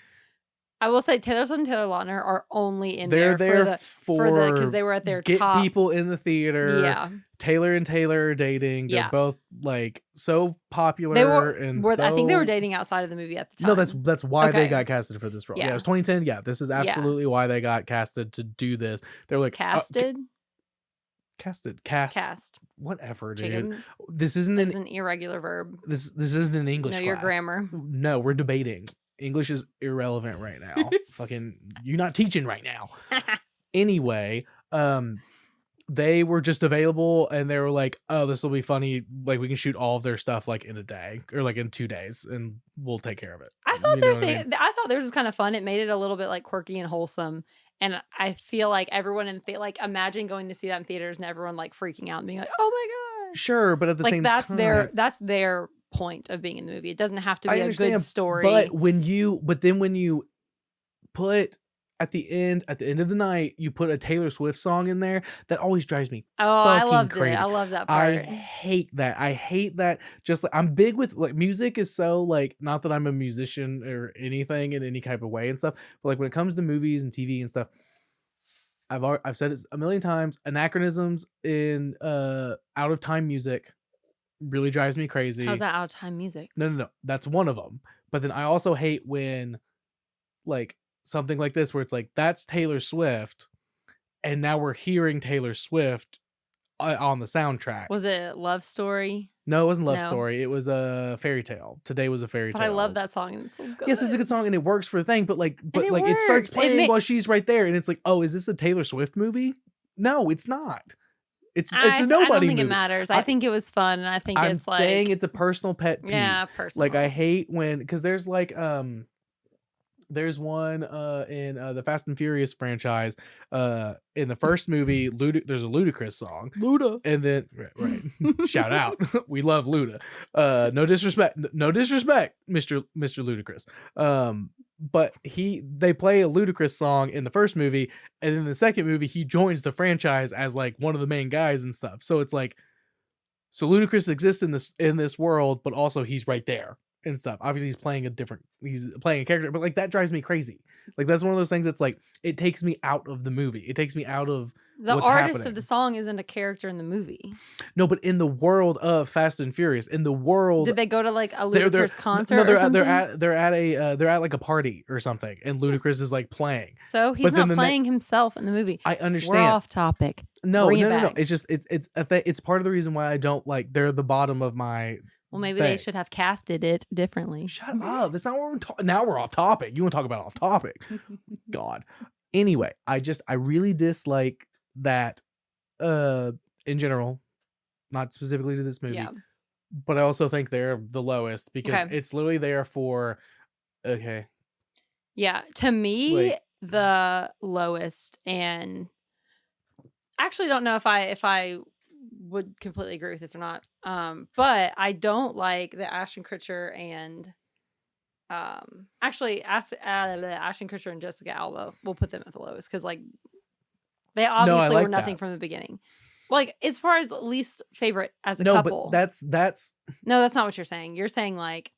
Speaker 3: I will say Taylor Swift and Taylor Lautner are only in
Speaker 2: They're there
Speaker 3: for because they were at their
Speaker 2: get
Speaker 3: top.
Speaker 2: people in the theater.
Speaker 3: Yeah.
Speaker 2: Taylor and Taylor are dating. They're
Speaker 3: Yeah.
Speaker 2: both like so popular.
Speaker 3: They were,
Speaker 2: and
Speaker 3: I think they were
Speaker 2: so-
Speaker 3: dating outside of the movie at the time.
Speaker 2: No, that's why they
Speaker 3: Okay.
Speaker 2: got casted for this role. Yeah,
Speaker 3: Yeah.
Speaker 2: it was 2010. Yeah, this is absolutely why they got casted to do this. They're like
Speaker 3: casted.
Speaker 2: cast, whatever, dude.
Speaker 3: Chicken
Speaker 2: This isn't
Speaker 3: is
Speaker 2: an
Speaker 3: an irregular verb.
Speaker 2: this isn't an English.
Speaker 3: Know your
Speaker 2: class.
Speaker 3: grammar.
Speaker 2: No, we're debating. English is irrelevant right now. Fucking, you're not teaching right now. Anyway, they were just available and they were like, oh, this will be funny. Like, we can shoot all of their stuff like in a day or like in 2 days and we'll take care of it.
Speaker 3: I thought
Speaker 2: You know what I mean?
Speaker 3: I thought theirs was kind of fun. It made it a little bit like quirky and wholesome. And I feel like everyone like imagine going to see that in theaters and everyone like freaking out and being like, oh my gosh.
Speaker 2: Sure, but at the
Speaker 3: Like
Speaker 2: same
Speaker 3: that's
Speaker 2: time,
Speaker 3: their point of being in the movie. It doesn't have to
Speaker 2: I
Speaker 3: be a
Speaker 2: understand,
Speaker 3: good story.
Speaker 2: But when you put at the end of the night, you put a Taylor Swift song in there, that always drives me.
Speaker 3: I
Speaker 2: fucking
Speaker 3: loved
Speaker 2: crazy.
Speaker 3: it. I love that
Speaker 2: I
Speaker 3: part.
Speaker 2: hate that. I hate that. Just like I'm big with like music is so like not that I'm a musician or anything in any type of way and stuff, but like when it comes to movies and TV and stuff, I've said it a million times. Anachronisms in out of time music really drives me crazy.
Speaker 3: How's that out of time music?
Speaker 2: No. That's one of them. But then I also hate when like something like this where it's like that's Taylor Swift and now we're hearing Taylor Swift on the soundtrack.
Speaker 3: Was it Love Story?
Speaker 2: No, it wasn't Love
Speaker 3: No.
Speaker 2: Story. It was a Fairy Tale. Today was a fairy
Speaker 3: But
Speaker 2: tale.
Speaker 3: I love that song and it's so good.
Speaker 2: Yes, it's a good song and it works for the thing, but
Speaker 3: it
Speaker 2: it starts
Speaker 3: works. It
Speaker 2: playing
Speaker 3: ma-
Speaker 2: while she's right there and it's like, oh, is this a Taylor Swift movie? No, it's not. It's a
Speaker 3: I
Speaker 2: nobody
Speaker 3: don't think
Speaker 2: movie.
Speaker 3: it matters. I
Speaker 2: I-
Speaker 3: think it was fun and I think
Speaker 2: I'm
Speaker 3: it's like
Speaker 2: saying it's a personal pet peeve.
Speaker 3: yeah, personal.
Speaker 2: Like I hate when because there's like There's one in the Fast and Furious franchise. In the first movie, there's a Ludacris song.
Speaker 3: Luda.
Speaker 2: And then right. Shout out. We love Luda. No disrespect, Mr. Ludacris. But they play a Ludacris song in the first movie, and in the second movie he joins the franchise as like one of the main guys and stuff. So it's like, so Ludacris exists in this world, but also he's right there and stuff. Obviously he's playing a character, but like that drives me crazy. Like that's one of those things that's like, it takes me out of the movie. It takes me out of
Speaker 3: the
Speaker 2: what's
Speaker 3: artist
Speaker 2: happening.
Speaker 3: of the song isn't a character in the movie.
Speaker 2: No, but in the world of Fast and Furious, in the world,
Speaker 3: did they go to like a Ludacris concert? No,
Speaker 2: they're at like a party or something, and Ludacris is like playing.
Speaker 3: So he's not playing himself in the movie.
Speaker 2: I understand.
Speaker 3: We're off topic.
Speaker 2: No. It's just it's part of the reason why I don't like. They're the bottom of my.
Speaker 3: Well, maybe they should have casted it differently.
Speaker 2: Shut up. That's not what we're talking. Now we're off topic. You want to talk about off topic? God. Anyway, I really dislike that in general, not specifically to this movie. Yeah. But I also think they're the lowest because it's literally there for
Speaker 3: Yeah, to me, the lowest, and I actually don't know if I would completely agree with this or not. But I don't like the Ashton Kutcher and Ashton Kutcher and Jessica Alba. We'll put them at the lowest because like they obviously were nothing from the beginning. Like as far as least favorite as a couple.
Speaker 2: But that's
Speaker 3: no, that's not what you're saying. You're saying like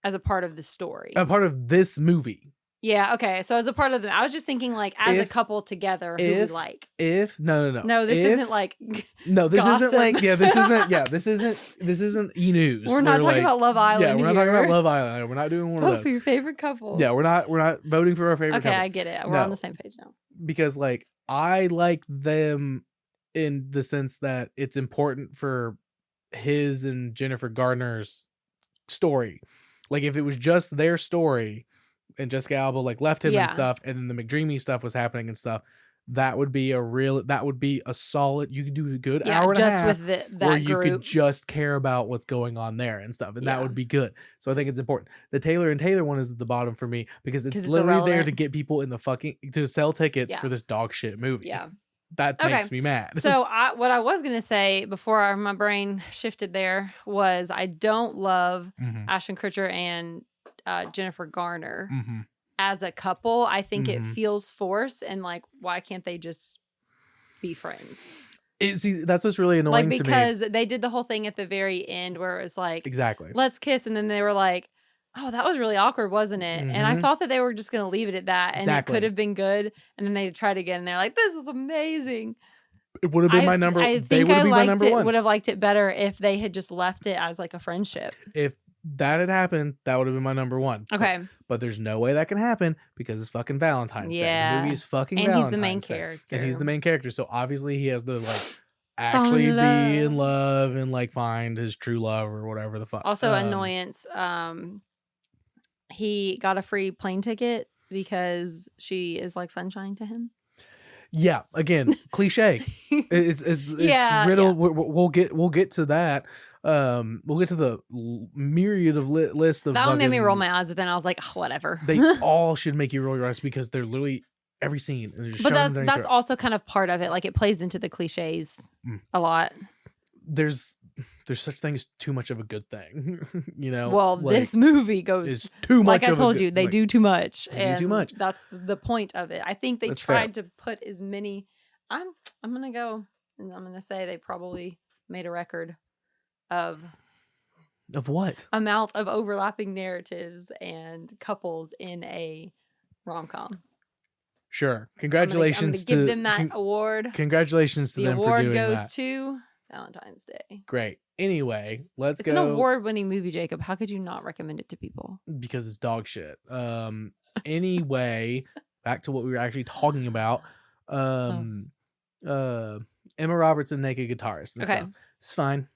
Speaker 3: as a part of the story,
Speaker 2: a part of this movie.
Speaker 3: Yeah, okay. So as a part of them, I was just thinking like as a couple together who we like.
Speaker 2: No.
Speaker 3: No, this isn't like
Speaker 2: no, this isn't like this isn't e-news.
Speaker 3: We're not talking about Love Island.
Speaker 2: Yeah, we're not talking about Love Island. We're not doing one of those.
Speaker 3: Vote for your favorite couple.
Speaker 2: Yeah, we're not voting for our favorite couple.
Speaker 3: Okay, I get it. We're on the same page now.
Speaker 2: Because like I like them in the sense that it's important for his and Jennifer Garner's story. Like if it was just their story and Jessica Alba like left him and stuff, and then the McDreamy stuff was happening and stuff, that would be a solid. You could do a good hour and a half
Speaker 3: with that
Speaker 2: where you
Speaker 3: group.
Speaker 2: could just care about what's going on there and stuff, and that would be good. So I think it's important. The Taylor and Taylor one is at the bottom for me because it's literally irrelevant. There to get people in the to sell tickets for this dog shit movie.
Speaker 3: Yeah.
Speaker 2: That makes me mad.
Speaker 3: So what I was going to say before my brain shifted there was I don't love Ashton Kutcher and Jennifer Garner as a couple. I think it feels forced, and like, why can't they just be friends?
Speaker 2: See, that's what's really annoying to me.
Speaker 3: Because they did the whole thing at the very end where it was like,
Speaker 2: exactly,
Speaker 3: let's kiss, and then they were like, oh, that was really awkward, wasn't it? And I thought that they were just going to leave it at that, and it could have been good. And then they tried again, and they're like, this is amazing.
Speaker 2: It would have been my number.
Speaker 3: I think would have liked it better if they had just left it as like a friendship.
Speaker 2: If that had happened, that would have been my number one.
Speaker 3: Okay.
Speaker 2: But there's no way that can happen because it's fucking Valentine's Day. The movie is fucking
Speaker 3: and
Speaker 2: Valentine's
Speaker 3: he's the main
Speaker 2: Day.
Speaker 3: character.
Speaker 2: And he's the main character. So obviously he has to like actually be in love and like find his true love or whatever the fuck.
Speaker 3: Also annoyance. He got a free plane ticket because she is like sunshine to him.
Speaker 2: Yeah, again, cliche. It's riddle. Yeah. We'll get to that. We'll get to the myriad of list of
Speaker 3: that one made me roll my eyes, but then I was like, oh, whatever.
Speaker 2: They all should make you roll your eyes because they're literally every scene.
Speaker 3: But that's also kind of part of it. Like it plays into the cliches a lot.
Speaker 2: There's such thing as too much of a good thing, you know.
Speaker 3: Well, like, this movie goes
Speaker 2: too much.
Speaker 3: Like I told you, they do too much.
Speaker 2: They do too much.
Speaker 3: That's the point of it. I think they tried to put as many. I'm gonna go and I'm gonna say they probably made a record of
Speaker 2: what
Speaker 3: amount of overlapping narratives and couples in a rom-com.
Speaker 2: Sure, congratulations
Speaker 3: I'm gonna give them that award.
Speaker 2: Congratulations to them for doing that.
Speaker 3: The award goes to Valentine's Day.
Speaker 2: Great. Anyway, let's go.
Speaker 3: It's an award-winning movie, Jacob. How could you not recommend it to people?
Speaker 2: Because it's dog shit. Anyway, back to what we were actually talking about. Emma Robertson, naked guitarist. And stuff. It's fine.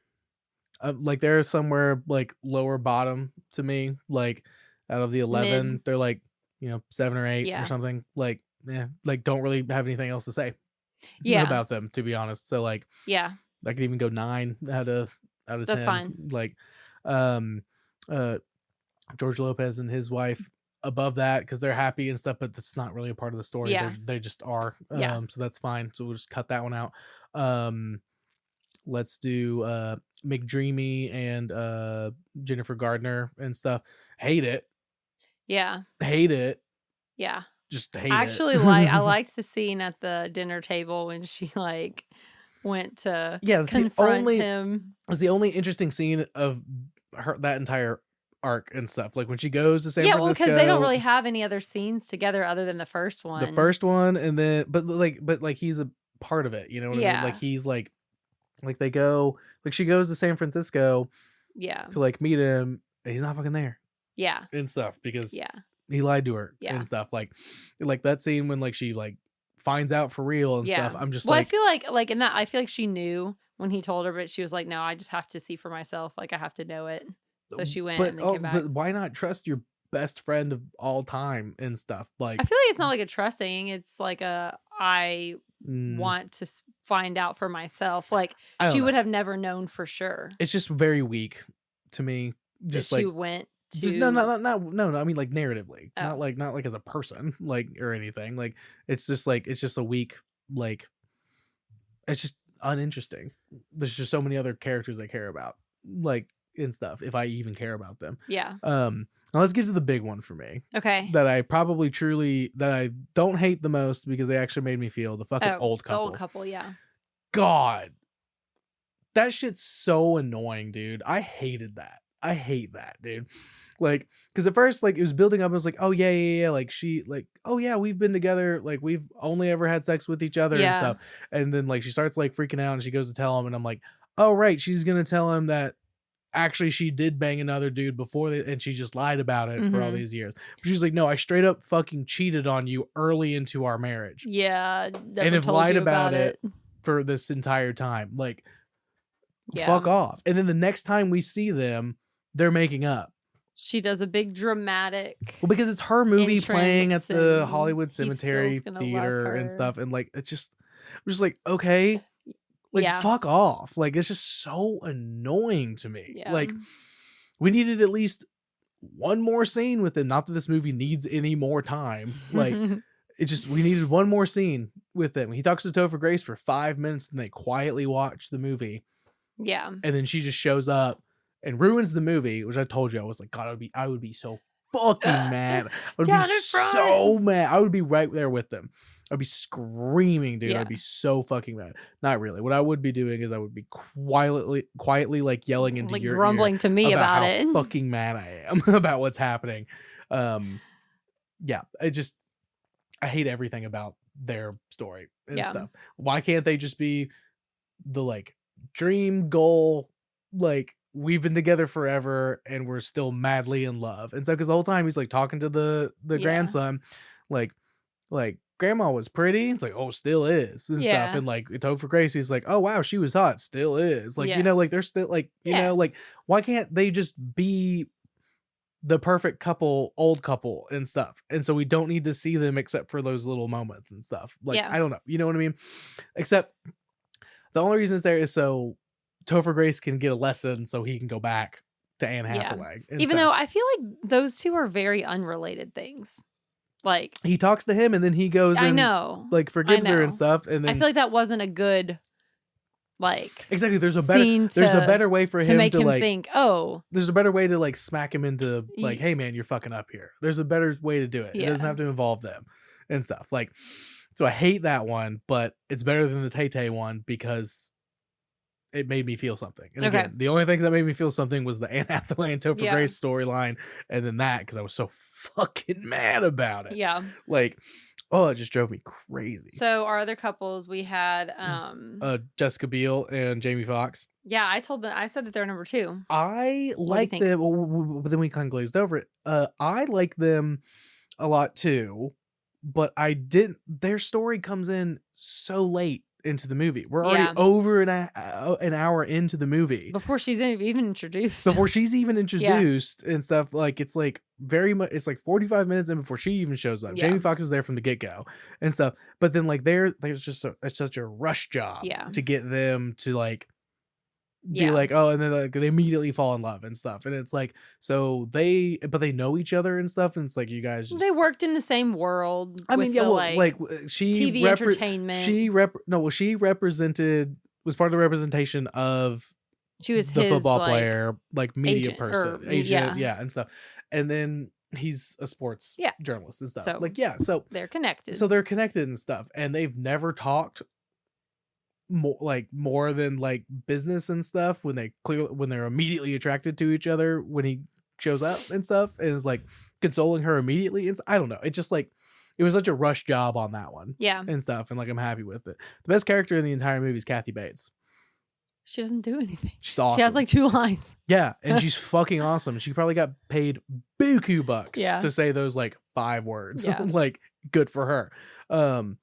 Speaker 2: Like they're somewhere like lower bottom to me. Like out of the 11, mid. They're like 7 or 8 or something. Like like don't really have anything else to say. About them, to be honest. So like I could even go 9 out of 10.
Speaker 3: That's fine.
Speaker 2: Like George Lopez and his wife above that because they're happy and stuff, but that's not really a part of the story.
Speaker 3: Yeah.
Speaker 2: They just are.
Speaker 3: Yeah.
Speaker 2: So that's fine. So we'll just cut that one out. Let's do McDreamy and Jennifer Gardner and stuff. Hate it.
Speaker 3: Yeah.
Speaker 2: Hate it.
Speaker 3: Yeah.
Speaker 2: Just hate
Speaker 3: I
Speaker 2: it.
Speaker 3: actually I liked the scene at the dinner table when she like went to confront him.
Speaker 2: It's the only interesting scene of that entire arc and stuff. Like when she goes to San Francisco.
Speaker 3: Well, because they don't really have any other scenes together other than the first one.
Speaker 2: And then but he's a part of it. You know what I mean? Like he's like they go, like she goes to San Francisco.
Speaker 3: Yeah.
Speaker 2: To like meet him, and he's not fucking there.
Speaker 3: Yeah.
Speaker 2: And stuff because he lied to her and stuff. Like that scene when like she like finds out for real and stuff. I'm just
Speaker 3: I feel like in that I feel like she knew when he told her, but she was like, no, I just have to see for myself. Like I have to know it. So she went and then came back.
Speaker 2: But why not trust your best friend of all time and stuff? Like
Speaker 3: I feel like it's not like a trust thing. It's like I want to find out for myself. Like she would have never known for sure.
Speaker 2: It's just very weak to me. Just like
Speaker 3: she went to
Speaker 2: just, no. I mean like narratively, not like as a person, like or anything. Like it's just a weak like. It's just uninteresting. There's just so many other characters I care about, like and stuff. If I even care about them.
Speaker 3: Yeah.
Speaker 2: Now let's get to the big one for me.
Speaker 3: Okay.
Speaker 2: That I don't hate the most because they actually made me feel the fucking old couple.
Speaker 3: The old couple, yeah.
Speaker 2: God. That shit's so annoying, dude. I hated that. I hate that, dude. Like, because at first, like, it was building up. I was like, oh, yeah. Like, she, like, oh, yeah, we've been together. Like, we've only ever had sex with each other and stuff. And then, like, she starts, like, freaking out and she goes to tell him. And I'm like, oh, right. She's going to tell him that actually she did bang another dude before and she just lied about it for all these years. But she's like, no, I straight up fucking cheated on you early into our marriage.
Speaker 3: Yeah.
Speaker 2: And have lied about it for this entire time. Like, fuck off. And then the next time we see them, they're making up.
Speaker 3: She does a big dramatic.
Speaker 2: Well, because it's her movie playing at the Hollywood Cemetery Theater and stuff. And like, it's just, I'm just like, okay. Like, fuck off. Like, it's just so annoying to me. Yeah. Like, we needed at least one more scene with him. Not that this movie needs any more time. Like, we needed one more scene with him. He talks to Topher Grace for 5 minutes and they quietly watch the movie.
Speaker 3: Yeah.
Speaker 2: And then she just shows up and ruins the movie, which I told you, I was like, God, I would be so fucking mad. I would be so mad. I would be right there with them. I'd be screaming, dude. I'd be so fucking mad. Not really. What I would be doing is I would be quietly like yelling into your
Speaker 3: grumbling
Speaker 2: ear
Speaker 3: to me about
Speaker 2: how
Speaker 3: it.
Speaker 2: Fucking mad I am about what's happening. Yeah, I hate everything about their story and stuff. Why can't they just be the like dream goal, like we've been together forever and we're still madly in love? And so because the whole time he's like talking to the grandson, like grandma was pretty. It's like, oh, still is and stuff. And like Topher Grace, he's like, oh wow, she was hot, still is. Like, you know, like they're still like, you know, like why can't they just be the perfect couple, old couple and stuff? And so we don't need to see them except for those little moments and stuff. Like, I don't know. You know what I mean? Except the only reason it's there is so Topher Grace can get a lesson so he can go back to Anne Hathaway.
Speaker 3: Even though I feel like those two are very unrelated things. Like
Speaker 2: he talks to him and then he goes and like forgives her and stuff. And then
Speaker 3: I feel like that wasn't a good
Speaker 2: exactly. There's a better way for him to make him like
Speaker 3: think, oh,
Speaker 2: there's a better way to like smack him into like, hey man, you're fucking up here. There's a better way to do it. It doesn't have to involve them and stuff. Like, so I hate that one, but it's better than the Tay-Tay one because it made me feel something. And again, the only thing that made me feel something was the Anne Hathaway and Topher Grace storyline, and then that because I was so fucking mad about it. Yeah, like, oh, it just drove me crazy.
Speaker 3: So our other couples, we had
Speaker 2: Jessica Biel and Jamie Foxx.
Speaker 3: Yeah, I said that they're number 2.
Speaker 2: I like them, but then we kind of glazed over it. I like them a lot too, but I didn't. Their story comes in so late into the movie. We're already over an hour into the movie
Speaker 3: before she's even introduced.
Speaker 2: And stuff. Like it's like very much. It's like 45 minutes in before she even shows up. Jamie Foxx is there from the get go and stuff. But then like there's just it's such a rush job to get them to like be like, oh, and then like they immediately fall in love and stuff, and it's like, so but they know each other and stuff, and it's like you guys just,
Speaker 3: they worked in the same world.
Speaker 2: I mean, yeah, well, like she
Speaker 3: TV entertainment.
Speaker 2: She represented, was part of the representation of,
Speaker 3: she was
Speaker 2: the
Speaker 3: his,
Speaker 2: football
Speaker 3: like,
Speaker 2: player, like media
Speaker 3: agent,
Speaker 2: person, agent, and stuff, and then he's a sports journalist and stuff.
Speaker 3: So
Speaker 2: like, so
Speaker 3: they're connected.
Speaker 2: So they're connected and stuff, and they've never talked more than like business and stuff when they're immediately attracted to each other when he shows up and stuff, and is like consoling her immediately. I don't know. It just like, it was such a rush job on that one.
Speaker 3: Yeah.
Speaker 2: And stuff. And like, I'm happy with it. The best character in the entire movie is Kathy Bates.
Speaker 3: She doesn't do anything.
Speaker 2: She's awesome.
Speaker 3: She has like 2 lines.
Speaker 2: Yeah. And she's fucking awesome. She probably got paid buku bucks to say those like 5 words.
Speaker 3: Yeah.
Speaker 2: Like, good for her.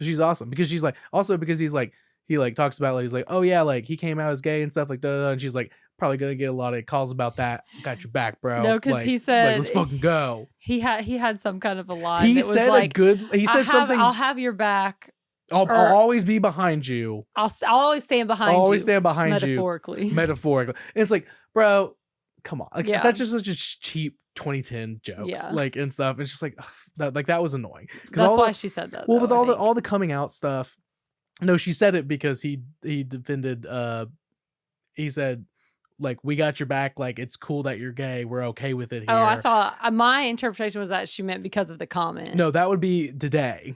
Speaker 2: She's awesome because she's like, also because he's like, he like talks about like, he's like, oh yeah, like he came out as gay and stuff like that, and she's like, probably gonna get a lot of calls about that. Got your back, bro.
Speaker 3: No, because
Speaker 2: like,
Speaker 3: he said,
Speaker 2: like, let's fucking go.
Speaker 3: He had some kind of a line.
Speaker 2: He
Speaker 3: that was
Speaker 2: said
Speaker 3: like,
Speaker 2: something.
Speaker 3: I'll have your back.
Speaker 2: I'll always be behind you.
Speaker 3: I'll always stand behind you.
Speaker 2: I'll always stand behind
Speaker 3: metaphorically.
Speaker 2: you. Metaphorically. And it's like, bro, come on. Like, that's just such a cheap 2010 joke.
Speaker 3: Yeah.
Speaker 2: Like, and stuff. It's just like, that was annoying.
Speaker 3: That's why she said that.
Speaker 2: Well, with all the coming out stuff. No, she said it because he defended, he said, like, we got your back. Like, it's cool that you're gay. We're okay with it here.
Speaker 3: Oh, I thought my interpretation was that she meant because of the comment.
Speaker 2: No, that would be today.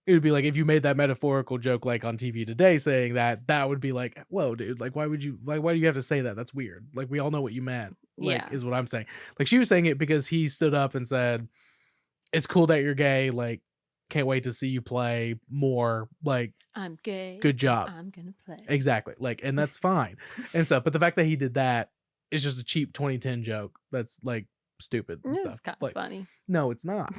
Speaker 2: It would be like if you made that metaphorical joke like on TV today saying that would be like, whoa, dude, like why do you have to say that? That's weird. Like, we all know what you meant. Like, is what I'm saying. Like, she was saying it because he stood up and said, it's cool that you're gay. Like, can't wait to see you play more. Like,
Speaker 3: I'm gay.
Speaker 2: Good job.
Speaker 3: I'm gonna play.
Speaker 2: Exactly. Like, and that's fine and stuff. But the fact that he did that is just a cheap 2010 joke. That's like stupid and stuff.
Speaker 3: It's kind of
Speaker 2: like,
Speaker 3: funny.
Speaker 2: No, it's not.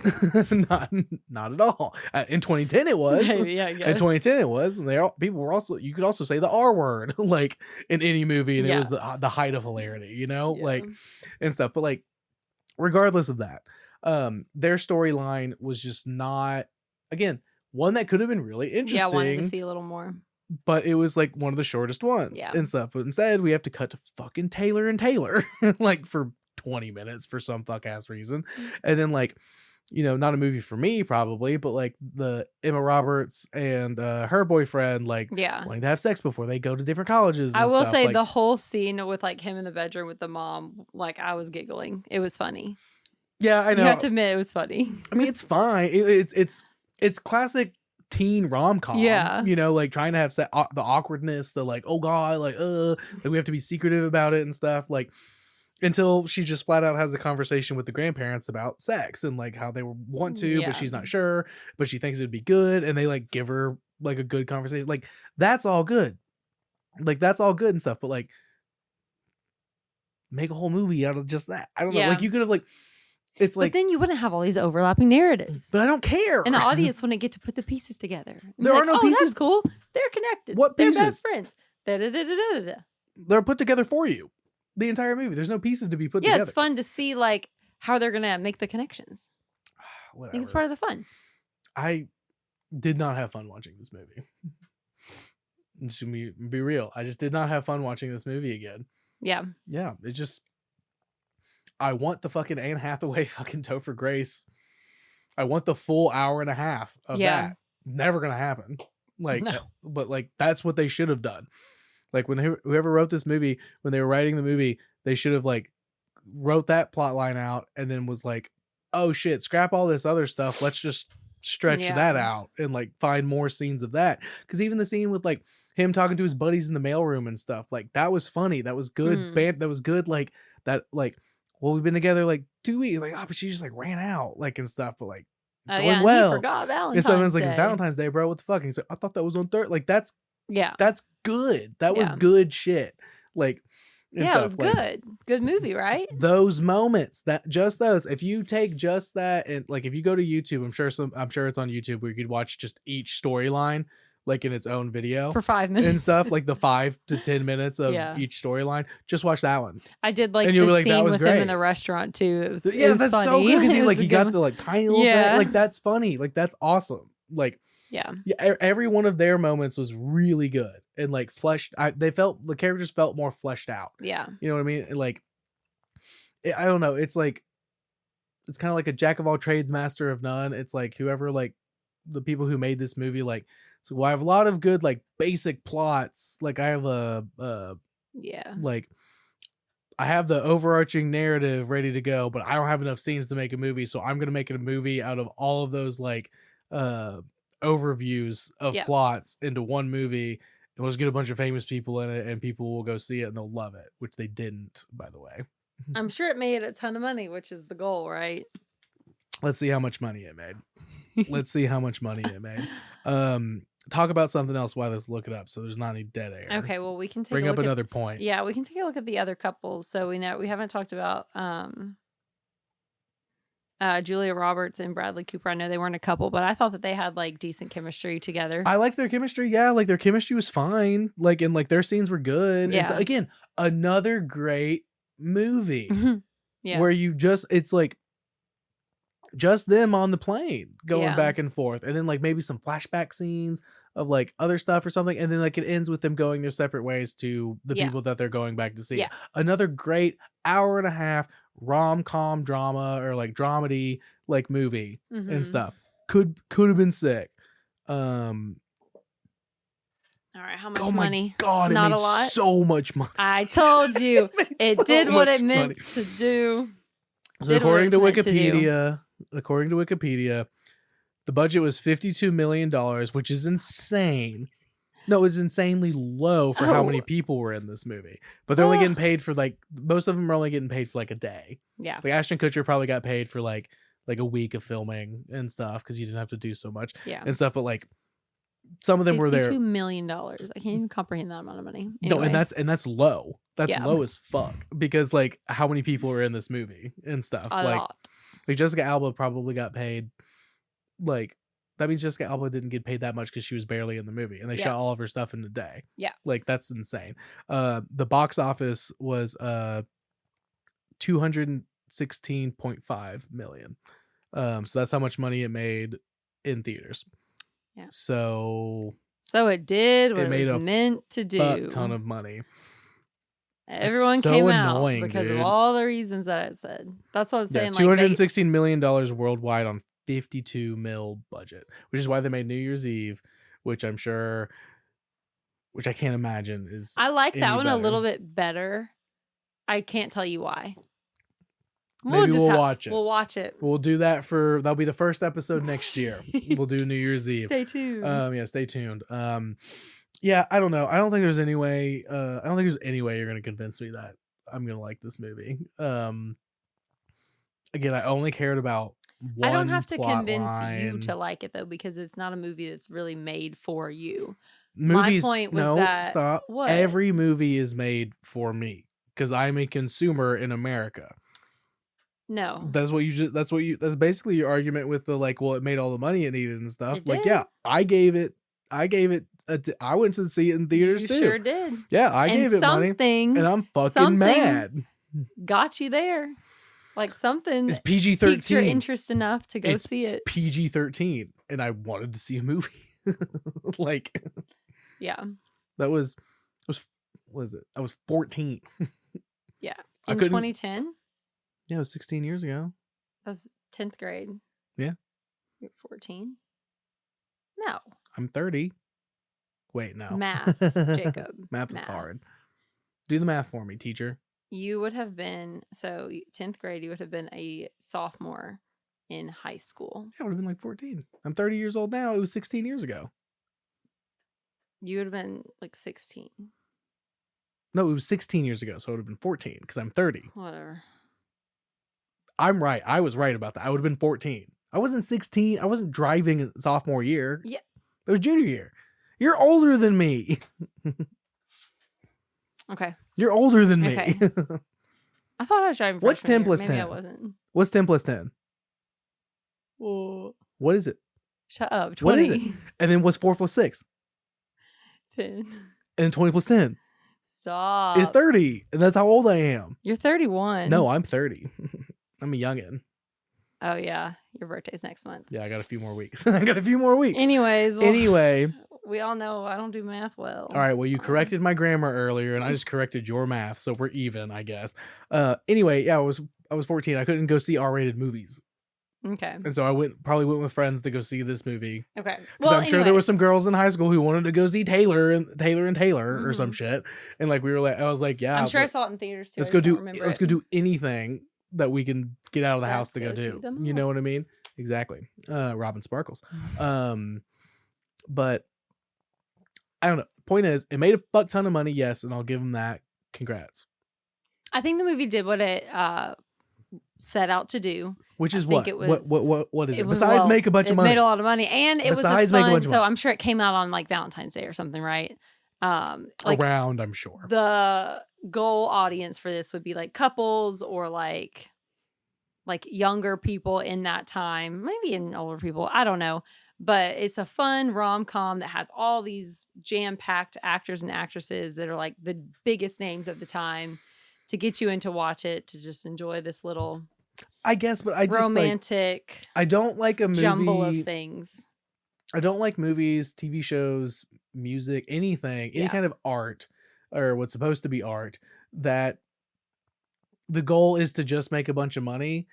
Speaker 2: not at all. In 2010 it was.
Speaker 3: Yeah, I guess.
Speaker 2: In 2010 it was, and people were also, you could also say the R word like in any movie, and it was the height of hilarity, you know, like, and stuff. But like, regardless of that, their storyline was just not, again, one that could have been really interesting.
Speaker 3: Yeah, I wanted to see a little more.
Speaker 2: But it was like one of the shortest ones and stuff. But instead, we have to cut to fucking Taylor and Taylor like for 20 minutes for some fuck ass reason. And then like, you know, not a movie for me probably, but like the Emma Roberts and her boyfriend like wanting to have sex before they go to different colleges.
Speaker 3: I will say
Speaker 2: like,
Speaker 3: the whole scene with like him in the bedroom with the mom, like I was giggling. It was funny.
Speaker 2: Yeah, I know.
Speaker 3: You have to admit it was funny. I
Speaker 2: mean, it's fine. It's classic teen rom-com. Yeah, you know, like trying to have the awkwardness, the like, oh god, like we have to be secretive about it and stuff, like until she just flat out has a conversation with the grandparents about sex and like how they want to, but she's not sure, but she thinks it'd be good, and they like give her like a good conversation. Like, that's all good. Like, that's all good and stuff, but like make a whole movie out of just that. I don't know. Like, you could have like, it's like,
Speaker 3: but then you wouldn't have all these overlapping narratives.
Speaker 2: But I don't care.
Speaker 3: And the audience wouldn't get to put the pieces together.
Speaker 2: There are no pieces.
Speaker 3: That's cool. They're connected.
Speaker 2: What pieces?
Speaker 3: They're best friends. Da-da-da-da-da-da.
Speaker 2: They're put together for you. The entire movie. There's no pieces to be put together.
Speaker 3: Yeah, it's fun to see like how they're gonna make the connections.
Speaker 2: Whatever.
Speaker 3: I think it's part of the fun.
Speaker 2: I did not have fun watching this movie. Just be real. I just did not have fun watching this movie again.
Speaker 3: Yeah.
Speaker 2: Yeah. It just, I want the fucking Anne Hathaway fucking Topher Grace. I want the full hour and a half of that. Never gonna happen. Like, but like that's what they should have done. Like, when whoever wrote this movie, when they were writing the movie, they should have like wrote that plot line out and then was like, oh shit, scrap all this other stuff. Let's just stretch that out and like find more scenes of that. Because even the scene with like him talking to his buddies in the mailroom and stuff, like that was funny. That was good. That was good. Like that, like, well, we've been together like 2 weeks. Like, oh, but she just like ran out, like, and stuff. But like, it's going well.
Speaker 3: He forgot Valentine's
Speaker 2: and someone's like,
Speaker 3: Day.
Speaker 2: it's Valentine's Day, bro. What the fuck? And he's like, I thought that was on third. Like, that's good. That was good shit. Like,
Speaker 3: it was like, good movie, right?
Speaker 2: Those moments, just those, if you take just that and like, if you go to YouTube, I'm sure it's on YouTube where you could watch just each storyline like in its own video
Speaker 3: for 5 minutes
Speaker 2: and stuff, like the 5 to 10 minutes of each storyline. Just watch that one.
Speaker 3: I did like
Speaker 2: and
Speaker 3: the
Speaker 2: like,
Speaker 3: scene with him in the restaurant too. It was
Speaker 2: that's
Speaker 3: funny.
Speaker 2: so good because he got the like tiny little bit. Like, that's funny. Like, that's awesome. Like,
Speaker 3: Yeah.
Speaker 2: Every one of their moments was really good and like the characters felt more fleshed out.
Speaker 3: Yeah.
Speaker 2: You know what I mean? Like, I don't know. It's like, it's kind of like a jack of all trades, master of none. It's like whoever, like the people who made this movie, like, so well, I have a lot of good, like basic plots. Like I have like I have the overarching narrative ready to go, but I don't have enough scenes to make a movie. So I'm going to make it a movie out of all of those, like, overviews of plots into one movie, and we'll just get a bunch of famous people in it and people will go see it and they'll love it, which they didn't, by the way.
Speaker 3: I'm sure it made a ton of money, which is the goal, right?
Speaker 2: Let's see how much money it made. Talk about something else while let's look it up so there's not any dead air.
Speaker 3: Okay, well, we can
Speaker 2: bring up another point.
Speaker 3: Yeah, we can take a look at the other couples. So we haven't talked about Julia Roberts and Bradley Cooper. I know they weren't a couple, but I thought that they had like decent chemistry together.
Speaker 2: I like their chemistry. Yeah, like their chemistry was fine. Like, and like their scenes were good.
Speaker 3: Yeah.
Speaker 2: So, again, another great movie
Speaker 3: yeah.
Speaker 2: where it's like just them on the plane going back and forth, and then like maybe some flashback scenes of like other stuff or something, and then like it ends with them going their separate ways to the people that they're going back to see.
Speaker 3: Yeah.
Speaker 2: Another great hour and a half rom-com drama or like dramedy like movie and stuff. Could have been sick.
Speaker 3: All right, how much
Speaker 2: oh
Speaker 3: money?
Speaker 2: My God,
Speaker 3: not
Speaker 2: it made
Speaker 3: a lot.
Speaker 2: So much money.
Speaker 3: I told you it
Speaker 2: so
Speaker 3: did what it
Speaker 2: money.
Speaker 3: meant to do.
Speaker 2: So according to Wikipedia, the budget was $52 million, which is insane. No, it's insanely low for how many people were in this movie. But they're only getting paid for like, most of them are only getting paid for like a day.
Speaker 3: Yeah.
Speaker 2: Like Ashton Kutcher probably got paid for like a week of filming and stuff because he didn't have to do so much and stuff. But like some of them were there.
Speaker 3: $52 million. I can't even comprehend that amount of money.
Speaker 2: Anyways. No, and that's low. That's low as fuck because like how many people are in this movie and stuff.
Speaker 3: A lot.
Speaker 2: Like Jessica Alba probably got paid like. That means Jessica Alba didn't get paid that much because she was barely in the movie, and they shot all of her stuff in a day.
Speaker 3: Yeah,
Speaker 2: like that's insane. The box office was $216.5 million. So that's how much money it made in theaters.
Speaker 3: Yeah.
Speaker 2: So
Speaker 3: it did what
Speaker 2: it
Speaker 3: it was meant to do.
Speaker 2: A ton of money.
Speaker 3: Everyone came out because of all the reasons that it said. That's what I'm saying.
Speaker 2: $216 million worldwide on $52 million budget, which is why they made New Year's Eve, which I can't imagine is.
Speaker 3: I like that one a little bit better. I can't tell you why.
Speaker 2: Maybe we'll watch it.
Speaker 3: We'll watch it.
Speaker 2: We'll do that that'll be the first episode next year. We'll do New Year's Eve.
Speaker 3: Stay tuned.
Speaker 2: Stay tuned. Yeah, I don't know. I don't think there's any way. I don't think there's any way you're going to convince me that I'm going to like this movie. Again, I only cared about. I don't have to convince
Speaker 3: you to like it though, because it's not a movie that's really made for you.
Speaker 2: Movies,
Speaker 3: my point was that
Speaker 2: stop.
Speaker 3: What?
Speaker 2: Every movie is made for me because I'm a consumer in America.
Speaker 3: No,
Speaker 2: that's basically your argument with the like. Well, it made all the money it needed and stuff.
Speaker 3: It
Speaker 2: like,
Speaker 3: did.
Speaker 2: yeah, I gave it. I went to see it in theaters too.
Speaker 3: You sure did.
Speaker 2: Yeah, I gave it money, and I'm fucking mad.
Speaker 3: Got you there. Like something
Speaker 2: it's PG-13.
Speaker 3: Piques your interest enough to go see it.
Speaker 2: PG-13, and I wanted to see a movie. Like,
Speaker 3: yeah,
Speaker 2: that was it? I was 14.
Speaker 3: Yeah, in 2010.
Speaker 2: Yeah, it was 16 years ago.
Speaker 3: That was 10th grade.
Speaker 2: Yeah,
Speaker 3: you're 14. No,
Speaker 2: I'm 30. Wait, no.
Speaker 3: Math, Jacob.
Speaker 2: Math is hard. Do the math for me, teacher.
Speaker 3: You would have been, 10th grade, you would have been a sophomore in high school.
Speaker 2: Yeah, I would have been like 14. I'm 30 years old now. It was 16 years ago.
Speaker 3: You would have been like 16.
Speaker 2: No, it was 16 years ago, so it would have been 14 because I'm 30.
Speaker 3: Whatever.
Speaker 2: I'm right. I was right about that. I would have been 14. I wasn't 16. I wasn't driving sophomore year.
Speaker 3: Yeah.
Speaker 2: It was junior year. You're older than me.
Speaker 3: Okay.
Speaker 2: You're older than me.
Speaker 3: Okay. I thought I was driving.
Speaker 2: What's 10 plus 10?
Speaker 3: Maybe I wasn't.
Speaker 2: What's 10 plus 10?
Speaker 3: Whoa.
Speaker 2: What is it?
Speaker 3: Shut up. 20.
Speaker 2: What is it? And then what's 4 plus 6?
Speaker 3: 10.
Speaker 2: And then 20 plus 10?
Speaker 3: Stop.
Speaker 2: It's 30. And that's how old I am.
Speaker 3: You're 31.
Speaker 2: No, I'm 30. I'm a youngin'.
Speaker 3: Oh yeah, your birthday's next month.
Speaker 2: Yeah, I got a few more weeks. I got a few more weeks.
Speaker 3: Anyways,
Speaker 2: Anyway,
Speaker 3: we all know I don't do math well.
Speaker 2: all right. Well,
Speaker 3: It's
Speaker 2: you
Speaker 3: fine.
Speaker 2: corrected my grammar earlier, and I just corrected your math, so we're even, I guess. Anyway, yeah, I was 14. I couldn't go see R-rated movies,
Speaker 3: Okay.
Speaker 2: and so I probably went with friends to go see this movie.
Speaker 3: Okay.
Speaker 2: Because I'm sure there was
Speaker 3: anyways.
Speaker 2: some girls in high school who wanted to go see Taylor or some
Speaker 3: Mhm.
Speaker 2: shit, and like we were like, I was like, yeah,
Speaker 3: I'm sure I saw it in theaters too.
Speaker 2: let's
Speaker 3: I
Speaker 2: go
Speaker 3: just don't
Speaker 2: do
Speaker 3: remember
Speaker 2: let's
Speaker 3: it.
Speaker 2: go do anything that we can get out of the house to go
Speaker 3: Let's go
Speaker 2: do.
Speaker 3: to the
Speaker 2: You know
Speaker 3: mall.
Speaker 2: what I mean? Exactly. Robin Sparkles. But I don't know. Point is, it made a fuck ton of money, yes, and I'll give them that. Congrats.
Speaker 3: I think the movie did what it set out to do.
Speaker 2: Which is
Speaker 3: I think
Speaker 2: what?
Speaker 3: it was-
Speaker 2: What is it?
Speaker 3: was,
Speaker 2: Besides
Speaker 3: well,
Speaker 2: make a bunch
Speaker 3: it
Speaker 2: of money.
Speaker 3: made a lot of money, and it
Speaker 2: Besides
Speaker 3: was
Speaker 2: make a
Speaker 3: a
Speaker 2: bunch
Speaker 3: fun.
Speaker 2: of
Speaker 3: So
Speaker 2: money.
Speaker 3: I'm sure it came out on like Valentine's Day or something, right? Like
Speaker 2: Around, I'm sure.
Speaker 3: the goal audience for this would be like couples or like younger people in that time, maybe in older people. I don't know. But it's a fun rom-com that has all these jam-packed actors and actresses that are like the biggest names of the time to get you in to watch it, to just enjoy this little
Speaker 2: I guess, but I just
Speaker 3: romantic
Speaker 2: I don't like a movie.
Speaker 3: jumble of things.
Speaker 2: I don't like movies, TV shows, music, anything, any
Speaker 3: Yeah.
Speaker 2: kind of art or what's supposed to be art that the goal is to just make a bunch of money,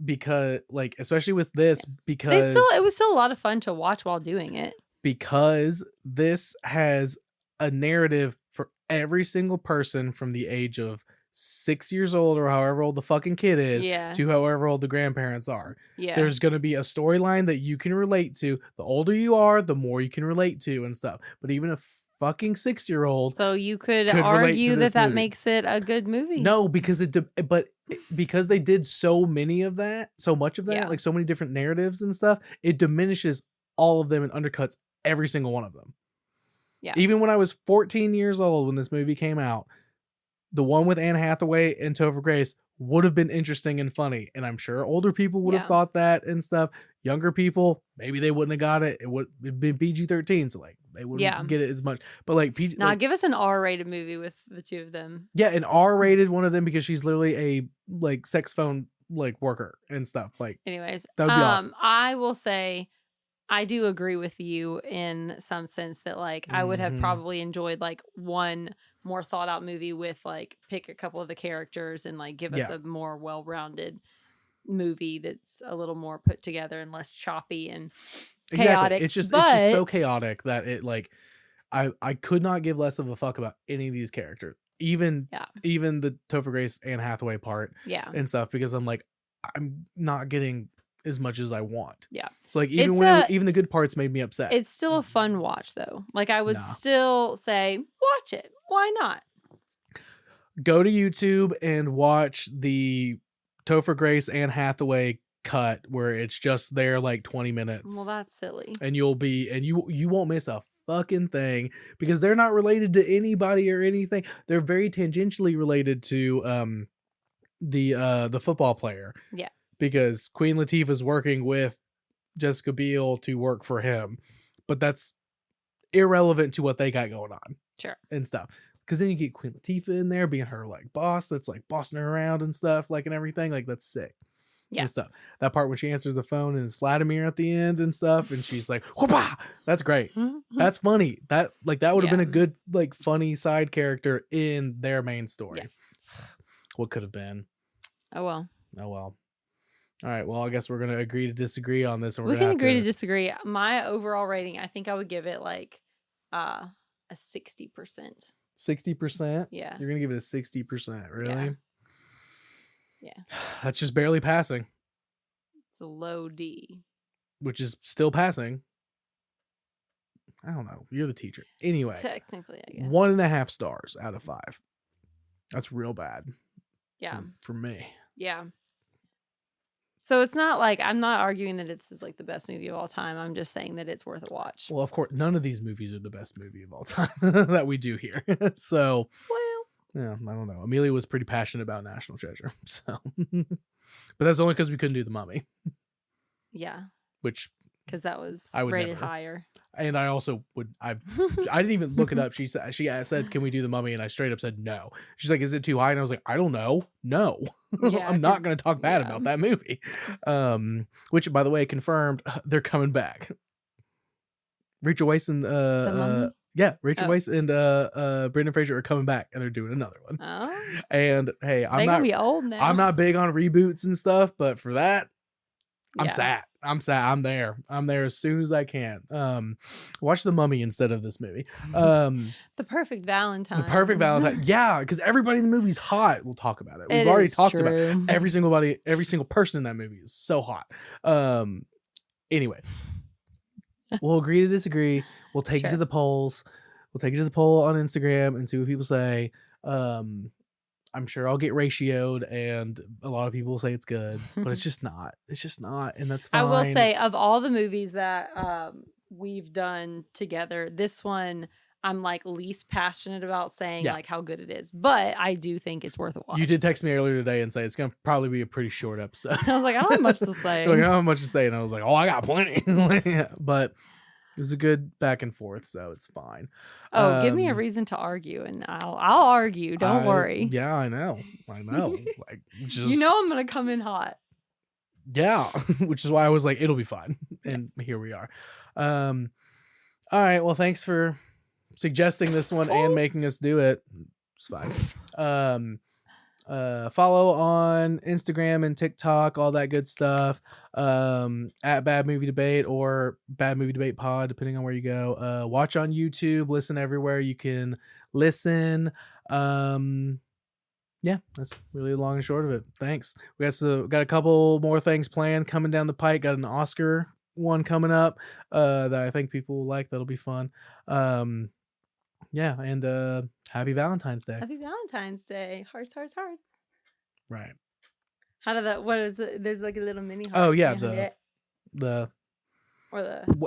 Speaker 2: because like, especially with this, because
Speaker 3: It was still a lot of fun to watch while doing it.
Speaker 2: because this has a narrative for every single person from the age of 6 years old or however old the fucking kid is
Speaker 3: Yeah.
Speaker 2: to however old the grandparents are.
Speaker 3: Yeah.
Speaker 2: There's going to be a storyline that you can relate to. The older you are, the more you can relate to and stuff. But even a fucking 6-year-old,
Speaker 3: So you could
Speaker 2: relate to
Speaker 3: argue
Speaker 2: this
Speaker 3: that
Speaker 2: movie.
Speaker 3: makes it a good movie.
Speaker 2: no, because because they did so many of that, so much of that,
Speaker 3: Yeah.
Speaker 2: like so many different narratives and stuff, it diminishes all of them and undercuts every single one of them.
Speaker 3: Yeah.
Speaker 2: Even when I was 14 years old when this movie came out, the one with Anne Hathaway and Topher Grace would have been interesting and funny. And I'm sure older people would have
Speaker 3: Yeah.
Speaker 2: thought that and stuff. Younger people, maybe they wouldn't have got it. It would have been PG-13, so like they wouldn't
Speaker 3: Yeah.
Speaker 2: get it as much. But like PG,
Speaker 3: Now
Speaker 2: like,
Speaker 3: give us an R-rated movie with the two of them.
Speaker 2: yeah, an R-rated one of them, because she's literally a like sex phone like worker and stuff. Like
Speaker 3: Anyways,
Speaker 2: that would be awesome.
Speaker 3: I will say I do agree with you in some sense that like I would have
Speaker 2: Mhm.
Speaker 3: probably enjoyed like one more thought out movie with like pick a couple of the characters and like give us
Speaker 2: Yeah.
Speaker 3: a more well-rounded movie that's a little more put together and less choppy and chaotic.
Speaker 2: It's just so
Speaker 3: But-
Speaker 2: chaotic that it like I could not give less of a fuck about any of these characters. Even the Topher Grace Anne Hathaway part
Speaker 3: Yeah.
Speaker 2: and stuff, because I'm like, I'm not getting as much as I want.
Speaker 3: Yeah.
Speaker 2: So like even
Speaker 3: It's
Speaker 2: even the good parts made me upset.
Speaker 3: It's still a fun watch though. Like I would
Speaker 2: Nah.
Speaker 3: still say watch it. Why not?
Speaker 2: Go to YouTube and watch the Topher Grace Anne Hathaway cut where it's just there like 20 minutes.
Speaker 3: Well, that's silly.
Speaker 2: And you won't miss a fucking thing, because they're not related to anybody or anything. They're very tangentially related to the football player.
Speaker 3: Yeah.
Speaker 2: Because Queen Latifah's working with Jessica Biel to work for him, but that's irrelevant to what they got going on.
Speaker 3: Sure.
Speaker 2: And stuff. Because then you get Queen Latifah in there being her like boss that's like bossing her around and stuff, like, and everything, like that's sick.
Speaker 3: Yeah.
Speaker 2: And stuff. That part when she answers the phone and it's Vladimir at the end and stuff, and she's like, "Whoopah!" That's great. That's funny. That would have been a
Speaker 3: Yeah.
Speaker 2: good like funny side character in their main story.
Speaker 3: Yeah.
Speaker 2: What could have been?
Speaker 3: Oh well.
Speaker 2: Oh well. All right. Well, I guess we're gonna agree to disagree on this, and we're
Speaker 3: We
Speaker 2: gonna
Speaker 3: can
Speaker 2: have
Speaker 3: agree to disagree. My overall rating, I think I would give it like a 60%.
Speaker 2: 60%.
Speaker 3: Yeah.
Speaker 2: You're gonna give it a 60%, really?
Speaker 3: Yeah.
Speaker 2: That's just barely passing,
Speaker 3: It's a low D.
Speaker 2: which is still passing. I don't know. You're the teacher. Anyway,
Speaker 3: Technically, I guess.
Speaker 2: 1.5 stars out of 5. That's real bad.
Speaker 3: Yeah.
Speaker 2: For me.
Speaker 3: Yeah. So it's not like I'm not arguing that it's like the best movie of all time. I'm just saying that it's worth a watch.
Speaker 2: Well, of course, none of these movies are the best movie of all time that we do here. So,
Speaker 3: Well,
Speaker 2: yeah, I don't know. Amelia was pretty passionate about National Treasure. So, but that's only because we couldn't do The Mummy,
Speaker 3: yeah.
Speaker 2: which
Speaker 3: because that was
Speaker 2: I would
Speaker 3: rated
Speaker 2: never.
Speaker 3: higher.
Speaker 2: And I also would. I didn't even look it up. She said, "Can we do The Mummy?" And I straight up said no. She's like, "Is it too high?" And I was like, "I don't know. No,
Speaker 3: Yeah,
Speaker 2: I'm not going to talk bad about that movie." Which, by the way, confirmed they're coming back. Rachel Weisz and
Speaker 3: The Mummy?
Speaker 2: Rachel Weisz and Brendan Fraser are coming back, and they're doing another one.
Speaker 3: Oh,
Speaker 2: And hey,
Speaker 3: they're gonna be old now.
Speaker 2: I'm not big on reboots and stuff, but for that, I'm
Speaker 3: Yeah.
Speaker 2: sad. I'm there. I'm there as soon as I can. Watch The Mummy instead of this movie.
Speaker 3: The Perfect Valentine.
Speaker 2: The Perfect Valentine. Yeah, because everybody in the movie's hot. We'll talk about it. We've
Speaker 3: It
Speaker 2: already
Speaker 3: is
Speaker 2: talked about
Speaker 3: true.
Speaker 2: every single person in that movie is so hot. Anyway, we'll agree to disagree. We'll take it to
Speaker 3: Sure.
Speaker 2: the polls. We'll take it to the poll on Instagram and see what people say. I'm sure I'll get ratioed, and a lot of people will say it's good, but it's just not. It's just not, and that's fine.
Speaker 3: I will say, of all the movies that we've done together, this one I'm like least passionate about saying like how good it is, but I do think it's worth a watch.
Speaker 2: You did text me earlier today and say it's gonna probably be a pretty short episode.
Speaker 3: I was like, I don't have much to say.
Speaker 2: Like, I don't have much to say, and I was like, oh, I got plenty. But it was a good back and forth, so it's fine.
Speaker 3: Oh, give me a reason to argue, and I'll argue. Don't worry.
Speaker 2: Yeah, I know. Like, just,
Speaker 3: you know, I'm gonna come in hot.
Speaker 2: Yeah, which is why I was like, it'll be fine, and here we are. All right. Well, thanks for suggesting this one and making us do it. It's fine. Follow on Instagram and TikTok, all that good stuff. At Bad Movie Debate or Bad Movie Debate Pod, depending on where you go. Watch on YouTube, listen everywhere you can listen. Yeah, that's really the long and short of it. Thanks. We got a couple more things planned coming down the pike. Got an Oscar one coming up that I think people will like. That'll be fun. Yeah, and happy Valentine's Day.
Speaker 3: Happy Valentine's Day. Hearts, hearts, hearts.
Speaker 2: Right.
Speaker 3: How did that? What is it? There's like a little mini heart.
Speaker 2: Oh yeah,
Speaker 3: or the.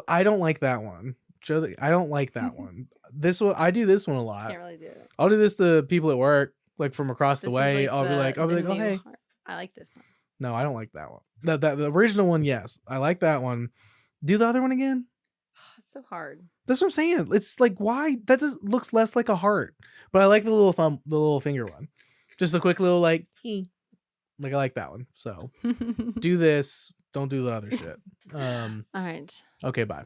Speaker 2: I don't like that one. I don't like that one. This one, I do this one a lot.
Speaker 3: Can't really do it.
Speaker 2: I'll do this to people at work, like from across the
Speaker 3: This is
Speaker 2: way.
Speaker 3: like
Speaker 2: I'll be like, oh
Speaker 3: new
Speaker 2: hey.
Speaker 3: heart. I like this one.
Speaker 2: No, I don't like that one. The original one, yes, I like that one. Do the other one again.
Speaker 3: It's so hard.
Speaker 2: That's what I'm saying. It's like, why? That just looks less like a heart. But I like the little finger one. Just a quick little like, I like that one. So do this. Don't do the other shit.
Speaker 3: All right.
Speaker 2: Okay, bye.